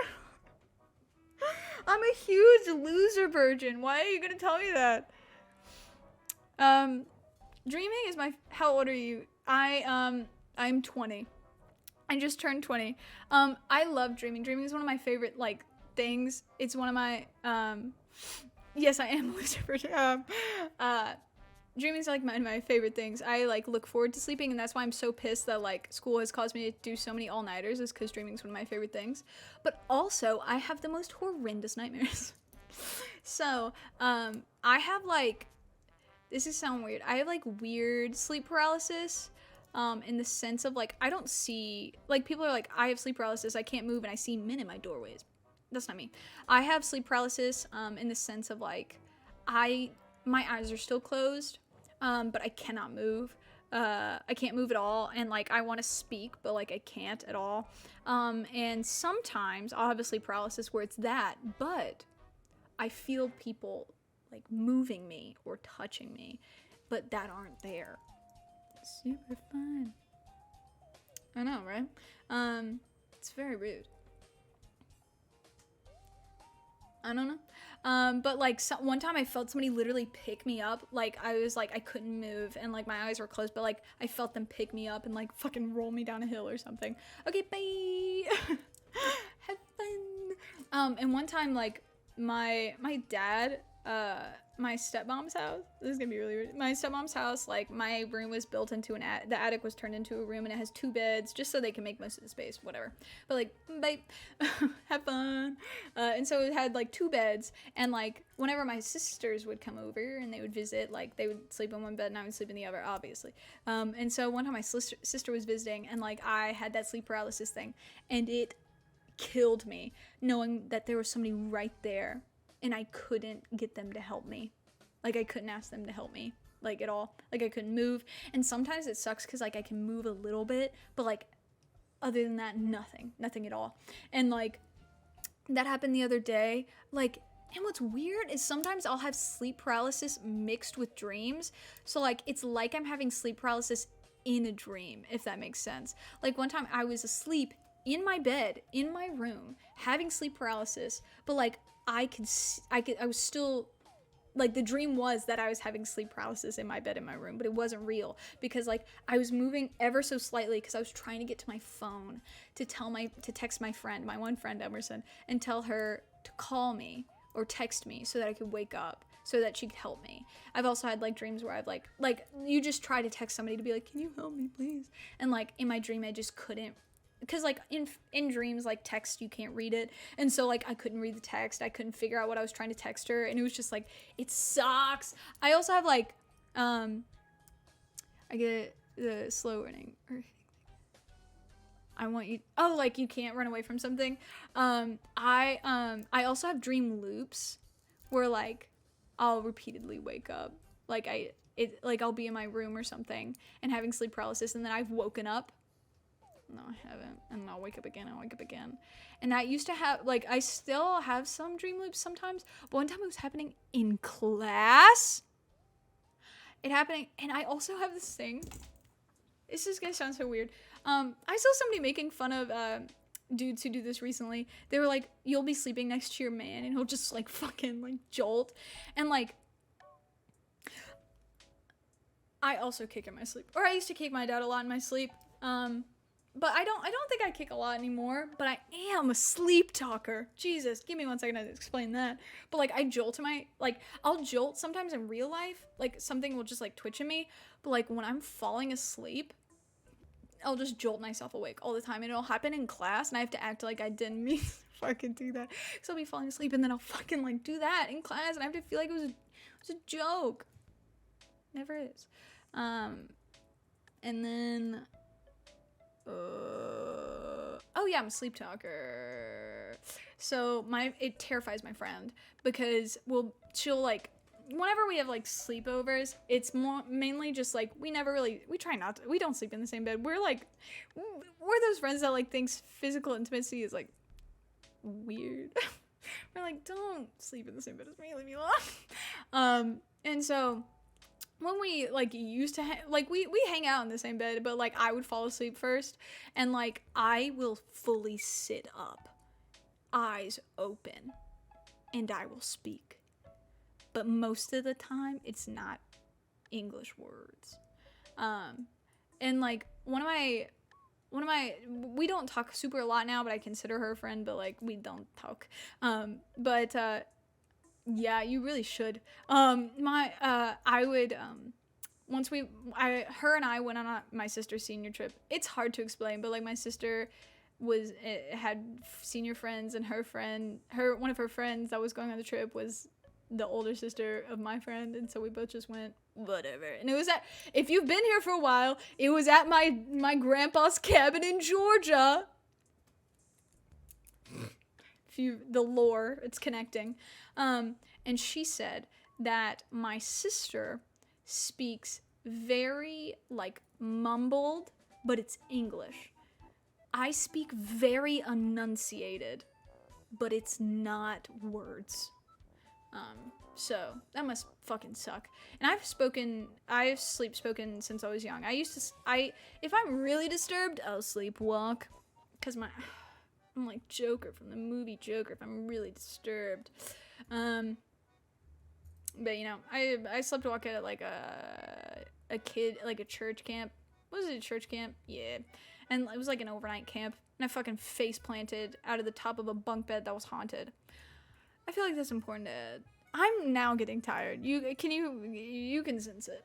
I'm a huge loser virgin. Why are you gonna tell me that? Dreaming is how old are you? I'm 20. I just turned 20. I love dreaming. Dreaming is one of my favorite, like, things. It's one of my, yes, I am a loser virgin. Dreaming is like my favorite things. I like look forward to sleeping, and that's why I'm so pissed that like school has caused me to do so many all-nighters, is because dreaming is one of my favorite things. But also, I have the most horrendous nightmares. So, I have like, this is sound weird. I have like weird sleep paralysis, in the sense of like, I don't see, like, people are like, I have sleep paralysis, I can't move, and I see men in my doorways. That's not me. I have sleep paralysis, in the sense of like, my eyes are still closed, but I cannot move. I can't move at all, and like I want to speak, but like I can't at all. And sometimes I'll have a sleep paralysis where it's that, but I feel people like moving me or touching me, but that aren't there. Super fun. I know, right? It's very rude. I don't know. But like one time I felt somebody literally pick me up. Like I was like, I couldn't move and like my eyes were closed, but like I felt them pick me up and like fucking roll me down a hill or something. Okay, bye. Have fun. And one time like my dad, my stepmom's house, this is gonna be really weird. My stepmom's house, like my room was built into an the attic was turned into a room, and it has 2 beds just so they can make most of the space, whatever. But like, bye. Have fun. And so it had like 2 beds, and like whenever my sisters would come over and they would visit, like they would sleep in one bed and I would sleep in the other, obviously. And so one time my sister was visiting, and like I had that sleep paralysis thing, and it killed me knowing that there was somebody right there and I couldn't get them to help me. Like I couldn't ask them to help me, like at all. Like I couldn't move. And sometimes it sucks because like I can move a little bit, but like other than that, nothing at all. And like that happened the other day. Like, and what's weird is sometimes I'll have sleep paralysis mixed with dreams. So like it's like I'm having sleep paralysis in a dream, if that makes sense. Like one time I was asleep in my bed in my room having sleep paralysis, but like I was still like, the dream was that I was having sleep paralysis in my bed in my room, but it wasn't real because like I was moving ever so slightly because I was trying to get to my phone to text my friend, my one friend Emerson, and tell her to call me or text me so that I could wake up so that she could help me. I've also had like dreams where I've like you just try to text somebody to be like, can you help me please? And like in my dream I just couldn't, because like in dreams, like text, you can't read it, and so like I couldn't read the text, I couldn't figure out what I was trying to text her, and it was just like, it sucks. I also have like I get the slow running, or I want you, oh, like you can't run away from something. I also have dream loops where like I'll repeatedly wake up, like I'll be in my room or something and having sleep paralysis, and then I've woken up. No, I haven't. And I'll wake up again. And I used to have, like, I still have some dream loops sometimes. But one time it was happening in class. And I also have this thing. This is gonna sound so weird. I saw somebody making fun of dudes who do this recently. They were like, you'll be sleeping next to your man and he'll just like fucking like jolt. And like, I also kick in my sleep. Or I used to kick my dad a lot in my sleep. But I don't think I kick a lot anymore, but I am a sleep talker. Jesus, give me 1 second to explain that. But like I jolt I'll jolt sometimes in real life, like something will just like twitch in me, but like when I'm falling asleep, I'll just jolt myself awake all the time, and it'll happen in class and I have to act like I didn't mean to fucking do that. Cause I'll be falling asleep and then I'll fucking like do that in class and I have to feel like it was a joke. Never is. And then oh yeah, I'm a sleep talker. So it terrifies my friend because she'll like, whenever we have like sleepovers, it's mainly just like we don't sleep in the same bed. We're those friends that like thinks physical intimacy is like weird. We're like, don't sleep in the same bed as me, leave me alone. And so when we like used to we hang out in the same bed, but like I would fall asleep first, and like I will fully sit up, eyes open, and I will speak, but most of the time it's not English words. And like one of my we don't talk super a lot now, but I consider her a friend, but like we don't talk. Yeah, you really should. I would, her and I went on my sister's senior trip. It's hard to explain, but like my sister had senior friends, and one of her friends that was going on the trip was the older sister of my friend, and so we both just went, whatever. And it was if you've been here for a while, it was at my grandpa's cabin in Georgia. The lore, it's connecting. And she said that my sister speaks very like mumbled, but it's English. I speak very enunciated, but it's not words. So that must fucking suck. And I've sleep spoken since I was young. If I'm really disturbed, I'll sleepwalk, cause I'm like Joker from the movie Joker. If I'm really disturbed, but you know, I sleepwalk at like a kid, like a church camp. Was it a church camp? Yeah, and it was like an overnight camp, and I fucking face planted out of the top of a bunk bed that was haunted. I feel like that's important to. I'm now getting tired. You can sense it.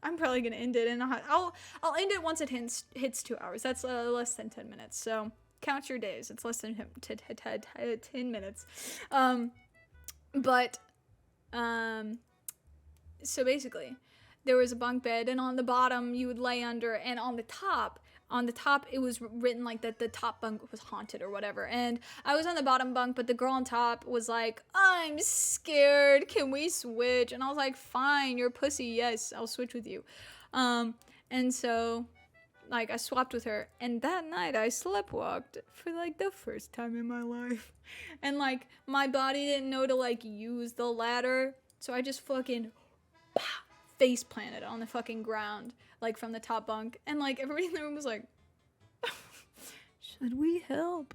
I'm probably gonna end it, and I'll end it once it hits 2 hours. That's less than 10 minutes. So count your days. It's less than 10 minutes. So basically, there was a bunk bed, and on the bottom you would lay under, and on the top it was written like that the top bunk was haunted or whatever. And I was on the bottom bunk, but the girl on top was like, I'm scared, can we switch? And I was like, fine, you're a pussy, yes, I'll switch with you. And so like I swapped with her, and that night I sleptwalked for like the first time in my life. And like my body didn't know to like use the ladder, so I just fucking face planted on the fucking ground, like from the top bunk, and like everybody in the room was like, should we help?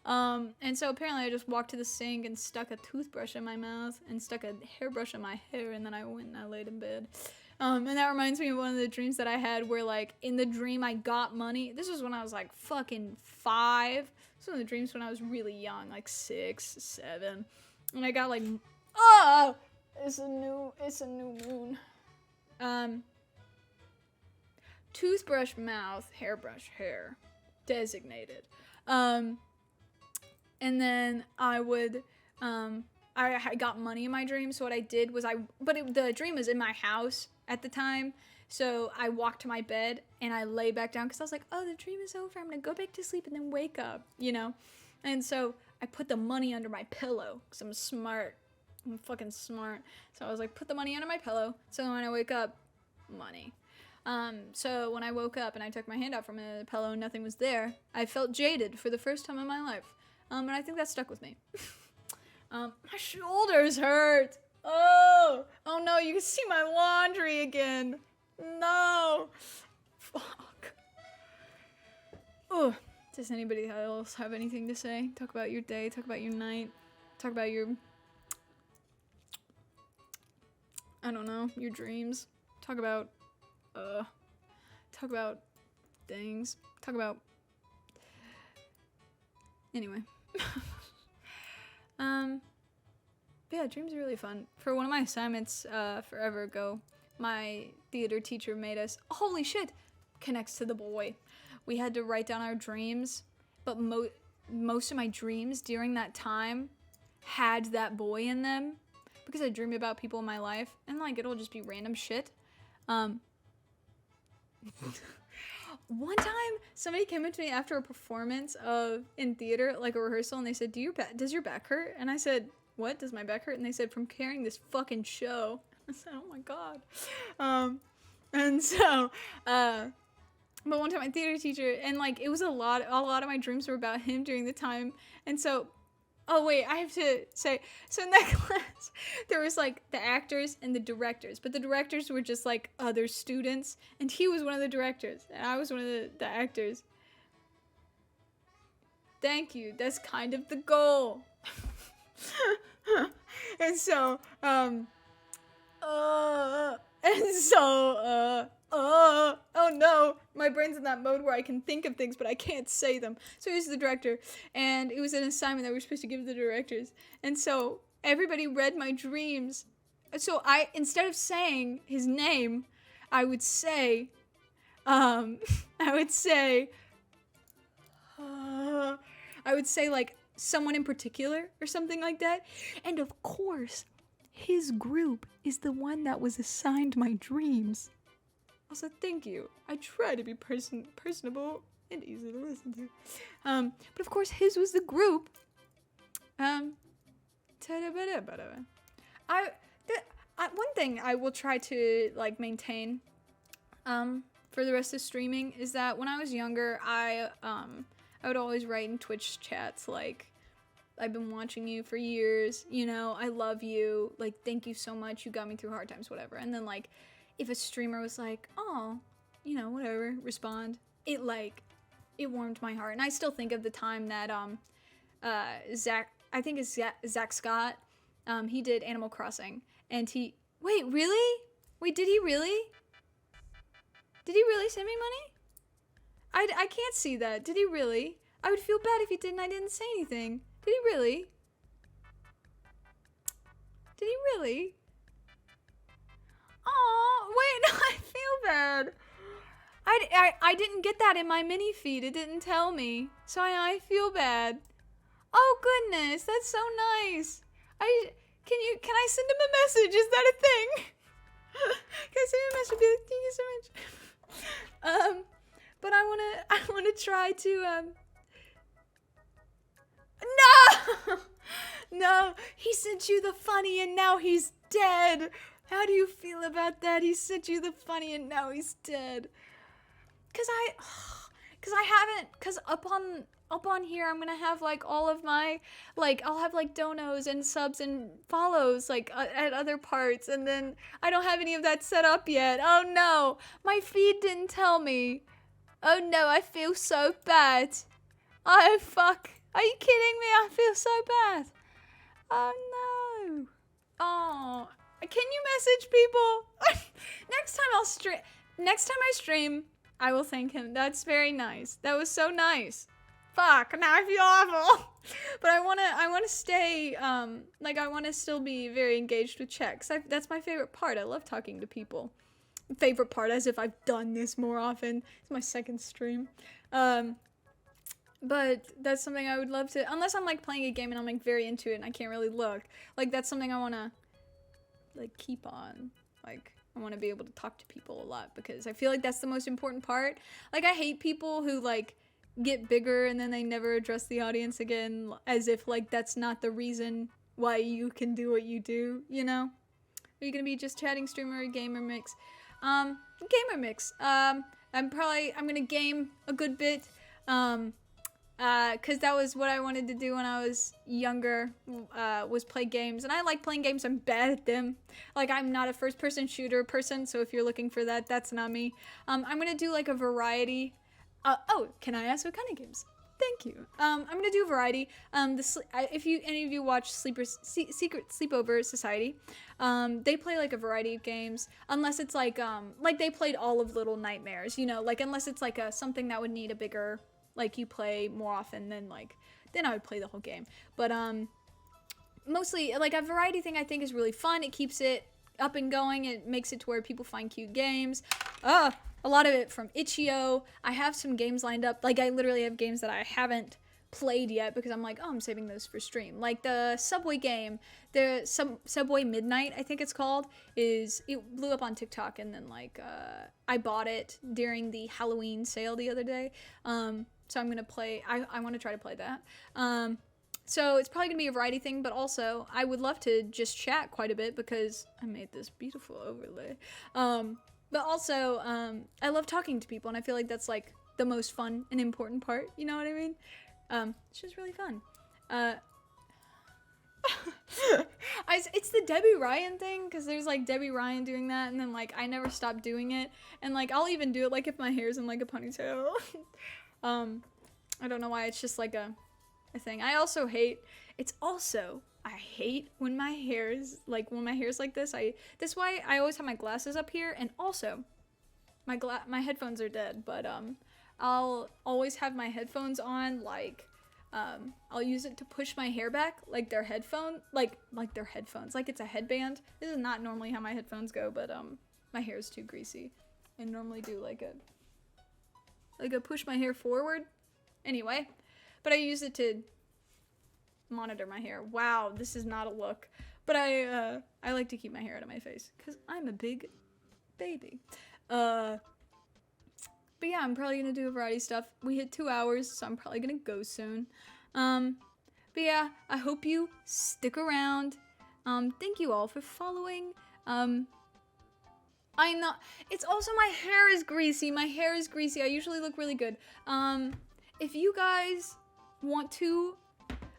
And so apparently I just walked to the sink and stuck a toothbrush in my mouth and stuck a hairbrush in my hair, and then I went and I laid in bed. And that reminds me of one of the dreams that I had where like in the dream I got money. This was when I was like fucking 5. This was one of the dreams when I was really young, like 6, 7. And I got like, oh, it's a new moon. Toothbrush mouth, hairbrush hair, designated. And then I would, I got money in my dream. So what I did was the dream was in my house at the time. So I walked to my bed and I lay back down because I was like, oh, the dream is over. I'm going to go back to sleep and then wake up, you know? And so I put the money under my pillow because I'm smart. I'm fucking smart. So I was like, put the money under my pillow. So when I wake up, money. So when I woke up and I took my hand out from the pillow and nothing was there, I felt jaded for the first time in my life. And I think that stuck with me. My shoulders hurt. Oh no, you can see my laundry again. No. Fuck. Oh, does anybody else have anything to say? Talk about your day, talk about your night, talk about your, I don't know, your dreams. Talk about things. Talk about, anyway. Yeah, dreams are really fun. For one of my assignments, forever ago, my theater teacher made us, holy shit, connects to the boy. We had to write down our dreams, but most of my dreams during that time had that boy in them, because I dream about people in my life, and like it'll just be random shit. One time somebody came up to me after a performance in theater, like a rehearsal, and they said, does your back hurt? And I said, what, does my back hurt? And they said, from carrying this fucking show. I said, oh my god. And so but one time my theater teacher, and like it was a lot of my dreams were about him during the time. And so, oh wait, I have to say, so in that class, there was like the actors and the directors, but the directors were just like other students, and he was one of the directors, and I was one of the actors. Thank you, that's kind of the goal. And so, oh no, my brain's in that mode where I can think of things, but I can't say them. So he was the director, and it was an assignment that we were supposed to give to the directors. And so everybody read my dreams. So instead of saying his name, I would say like someone in particular or something like that. And of course, his group is the one that was assigned my dreams. Also, thank you. I try to be personable and easy to listen to. But of course, his was the group. One thing I will try to like maintain for the rest of streaming is that when I was younger, I would always write in Twitch chats like, I've been watching you for years, you know, I love you, like, thank you so much, you got me through hard times, whatever. And then, like, if a streamer was like, oh, you know, whatever, respond, it warmed my heart. And I still think of the time that, Zach, I think it's Zach Scott, he did Animal Crossing, and wait, really? Wait, did he really? Did he really send me money? I can't see that. Did he really? I would feel bad if he didn't. I didn't say anything. Did he really? Did he really? Aw, wait, no, I feel bad. I didn't get that in my mini feed. It didn't tell me. So I feel bad. Oh, goodness. That's so nice. Can I send him a message? Is that a thing? Can I send him a message? Be like, thank you so much. But I wanna try to, No! No, he sent you the funny and now he's dead. How do you feel about that? He sent you the funny and now he's dead. Cause up on here, I'm gonna have like all of my, like, I'll have like donos and subs and follows like at other parts, and then I don't have any of that set up yet. Oh no, my feed didn't tell me. Oh no, I feel so bad. Oh fuck, are you kidding me? I feel so bad. Oh no. Oh, can you message people? Next time I stream, I will thank him. That's very nice. That was so nice. Fuck, now I feel awful. But I wanna stay, like, I wanna still be very engaged with chat, 'cause that's my favorite part. I love talking to people. Favorite part, as if I've done this more often. It's my second stream. But that's something I would love to, unless I'm, like, playing a game and I'm, like, very into it and I can't really look. Like, that's something I wanna, like, keep on. Like, I wanna be able to talk to people a lot, because I feel like that's the most important part. Like, I hate people who, like, get bigger and then they never address the audience again, as if like that's not the reason why you can do what you do, you know? Are you gonna be just chatting streamer, gamer mix? Gamer mix. I'm gonna game a good bit, cause that was what I wanted to do when I was younger, was play games, and I like playing games. I'm bad at them. Like, I'm not a first person shooter person, so if you're looking for that, that's not me. I'm gonna do like a variety. Oh, can I ask what kind of games? Thank you. I'm gonna do a variety. If any of you watch Secret Sleepover Society, they play like a variety of games. Unless it's like they played all of Little Nightmares, you know, like unless it's like something that would need a bigger, like you play more often than then I would play the whole game. But mostly like a variety thing I think is really fun. It keeps it up and going. It makes it to where people find cute games. A lot of it from Itch.io. I have some games lined up. Like, I literally have games that I haven't played yet because I'm like, oh, I'm saving those for stream. Like the Subway game, the Subway Midnight, I think it's called, it blew up on TikTok, and then like I bought it during the Halloween sale the other day. So I'm gonna play. I want to try to play that. So it's probably gonna be a variety thing, but also I would love to just chat quite a bit because I made this beautiful overlay. But also, I love talking to people, and I feel like that's, like, the most fun and important part, you know what I mean? It's just really fun. It's the Debbie Ryan thing, because there's, like, Debbie Ryan doing that, and then, like, I never stop doing it, and, like, I'll even do it, like, if my hair's in, like, a ponytail. I don't know why, it's just, like, a thing. I hate when my hair is like like this. That's why I always have my glasses up here, and also my headphones are dead, but I'll always have my headphones on, like I'll use it to push my hair back like they're headphones, like it's a headband. This is not normally how my headphones go, but my hair is too greasy. I normally do like a push my hair forward. Anyway, but I use it to monitor my hair. Wow, this is not a look, but I like to keep my hair out of my face because I'm a big baby. But yeah, I'm probably gonna do a variety of stuff. We hit 2 hours, so I'm probably gonna go soon. But yeah, I hope you stick around. Thank you all for following. I know. It's also my hair is greasy. My hair is greasy. I usually look really good. If you guys want to,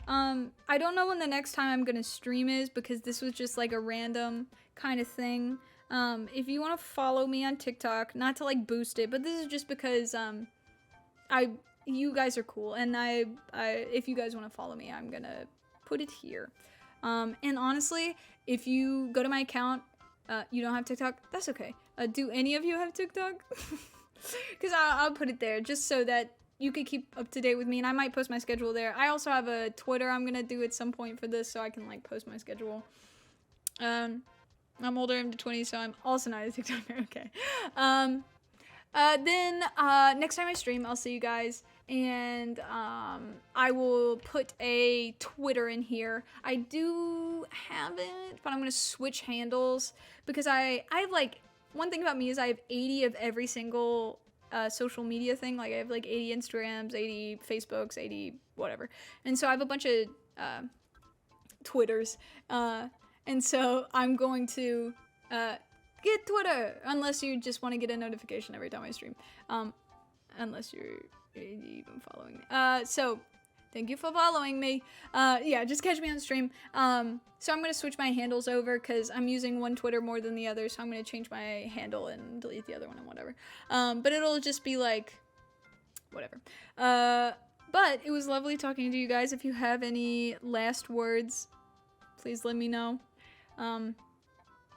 I don't know when the next time I'm gonna stream is because this was just like a random kind of thing. If you want to follow me on TikTok, not to like boost it, but this is just because you guys are cool, and if you guys want to follow me, I'm gonna put it here. And honestly, if you go to my account, you don't have TikTok, that's okay. Do any of you have TikTok? Because I'll put it there just so that you can keep up to date with me, and I might post my schedule there. I also have a Twitter I'm gonna do at some point for this, so I can like post my schedule. I'm older, I'm 20, so I'm also not a TikToker. Okay. Then next time I stream, I'll see you guys, and I will put a Twitter in here. I do have it, but I'm gonna switch handles because I have like, one thing about me is I have 80 of every single social media thing. Like I have like 80 Instagrams, 80 Facebooks, 80 whatever, and so I have a bunch of Twitters. And so I'm going to get Twitter, unless you just want to get a notification every time I stream. Unless you're even following me. So thank you for following me. Yeah, just catch me on stream. So I'm going to switch my handles over because I'm using one Twitter more than the other. So I'm going to change my handle and delete the other one and whatever. But it'll just be like, whatever. But it was lovely talking to you guys. If you have any last words, please let me know.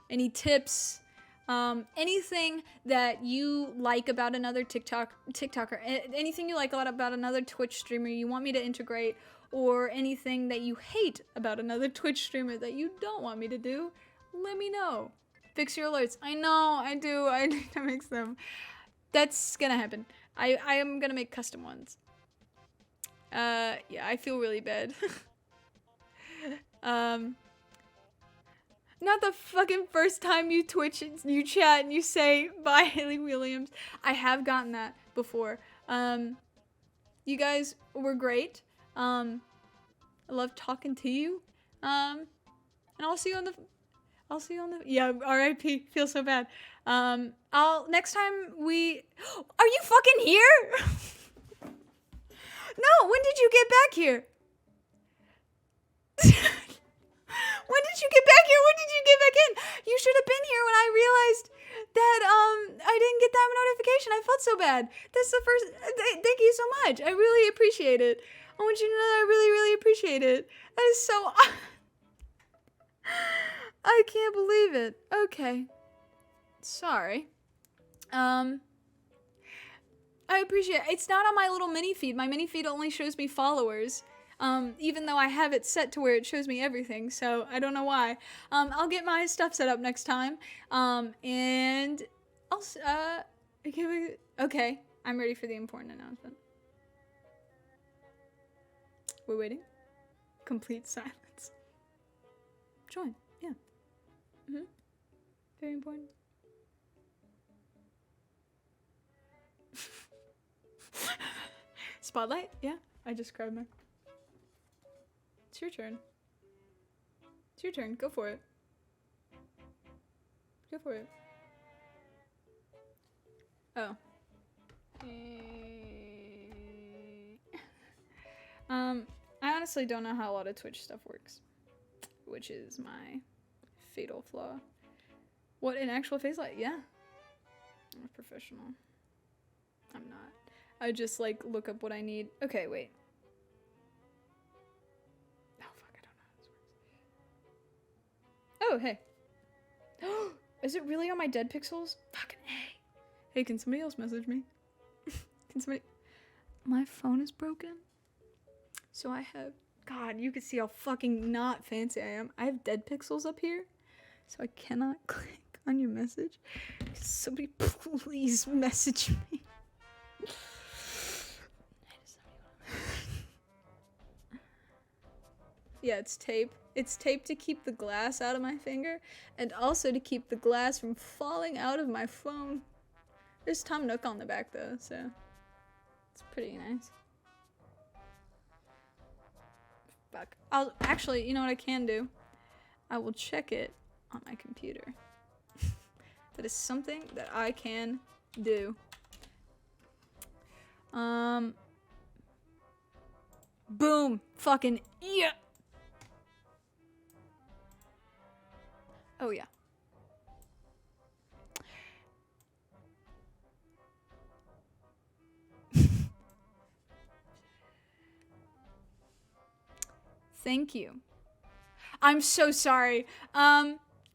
Any tips, anything that you like about another TikToker, anything you like a lot about another Twitch streamer you want me to integrate, or anything that you hate about another Twitch streamer that you don't want me to do, let me know. Fix your alerts. I know, I do. I need to fix them. That's gonna happen. I am gonna make custom ones. Yeah, I feel really bad. Not the fucking first time you Twitch, you chat, and you say, bye, Haley Williams. I have gotten that before. You guys were great. I love talking to you. And I'll see you on the, yeah, RIP, feel so bad. Next time are you fucking here? No, when did you get back here? When did you get back here? When did you get back in? You should have been here when I realized that I didn't get that notification. I felt so bad. That's the first. Thank you so much. I really appreciate it. I want you to know that I really, really appreciate it. That is so. I can't believe it. Okay. Sorry. I appreciate it. It's not on my little mini feed. My mini feed only shows me followers. Even though I have it set to where it shows me everything, so I don't know why. I'll get my stuff set up next time, and I'll, okay, I'm ready for the important announcement. We're waiting. Complete silence. Join, yeah. Very important. Spotlight, yeah, I just grabbed my... It's your turn. It's your turn. Go for it. Go for it. Oh. I honestly don't know how a lot of Twitch stuff works, which is my fatal flaw. What, an actual face light? Yeah. I'm a professional. I'm not. I just like look up what I need. Okay, wait. Oh, hey. Is it really on my dead pixels? Fucking A. Hey, can somebody else message me? Can somebody... My phone is broken. So I have... God, you can see how fucking not fancy I am. I have dead pixels up here. So I cannot click on your message. Somebody please message me. Yeah, it's tape. It's tape to keep the glass out of my finger, and also to keep the glass from falling out of my phone. There's Tom Nook on the back though, so it's pretty nice. Fuck. Actually, you know what I can do? I will check it on my computer. That is something that I can do. Boom. Fucking yeah. Oh yeah. Thank you. I'm so sorry.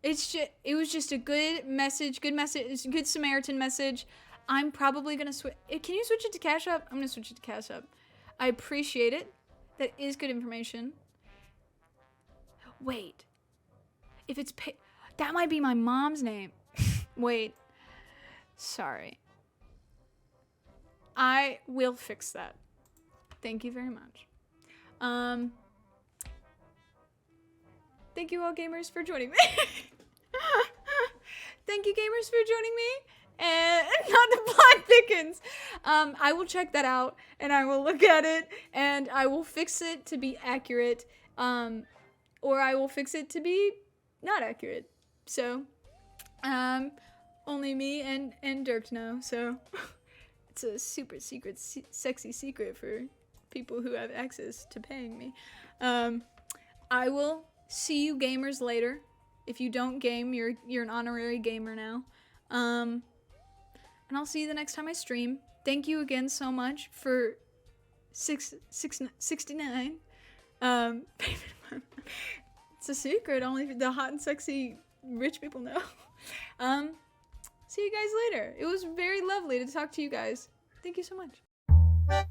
It was just a good message, good Samaritan message. I'm probably gonna switch. Can you switch it to Cash App? I'm gonna switch it to Cash App. I appreciate it. That is good information. Wait, if it's that might be my mom's name. Wait, sorry. I will fix that. Thank you very much. Thank you all gamers for joining me. Thank you gamers for joining me. And not the plot thickens. I will check that out and I will look at it and I will fix it to be accurate. Or I will fix it to be not accurate. So, only me and Dirk know. So, it's a super secret, sexy secret for people who have access to paying me. I will see you gamers later. If you don't game, you're an honorary gamer now. And I'll see you the next time I stream. Thank you again so much for 69. It's a secret. Only the hot and sexy rich people know. See you guys later. It was very lovely to talk to you guys. Thank you so much.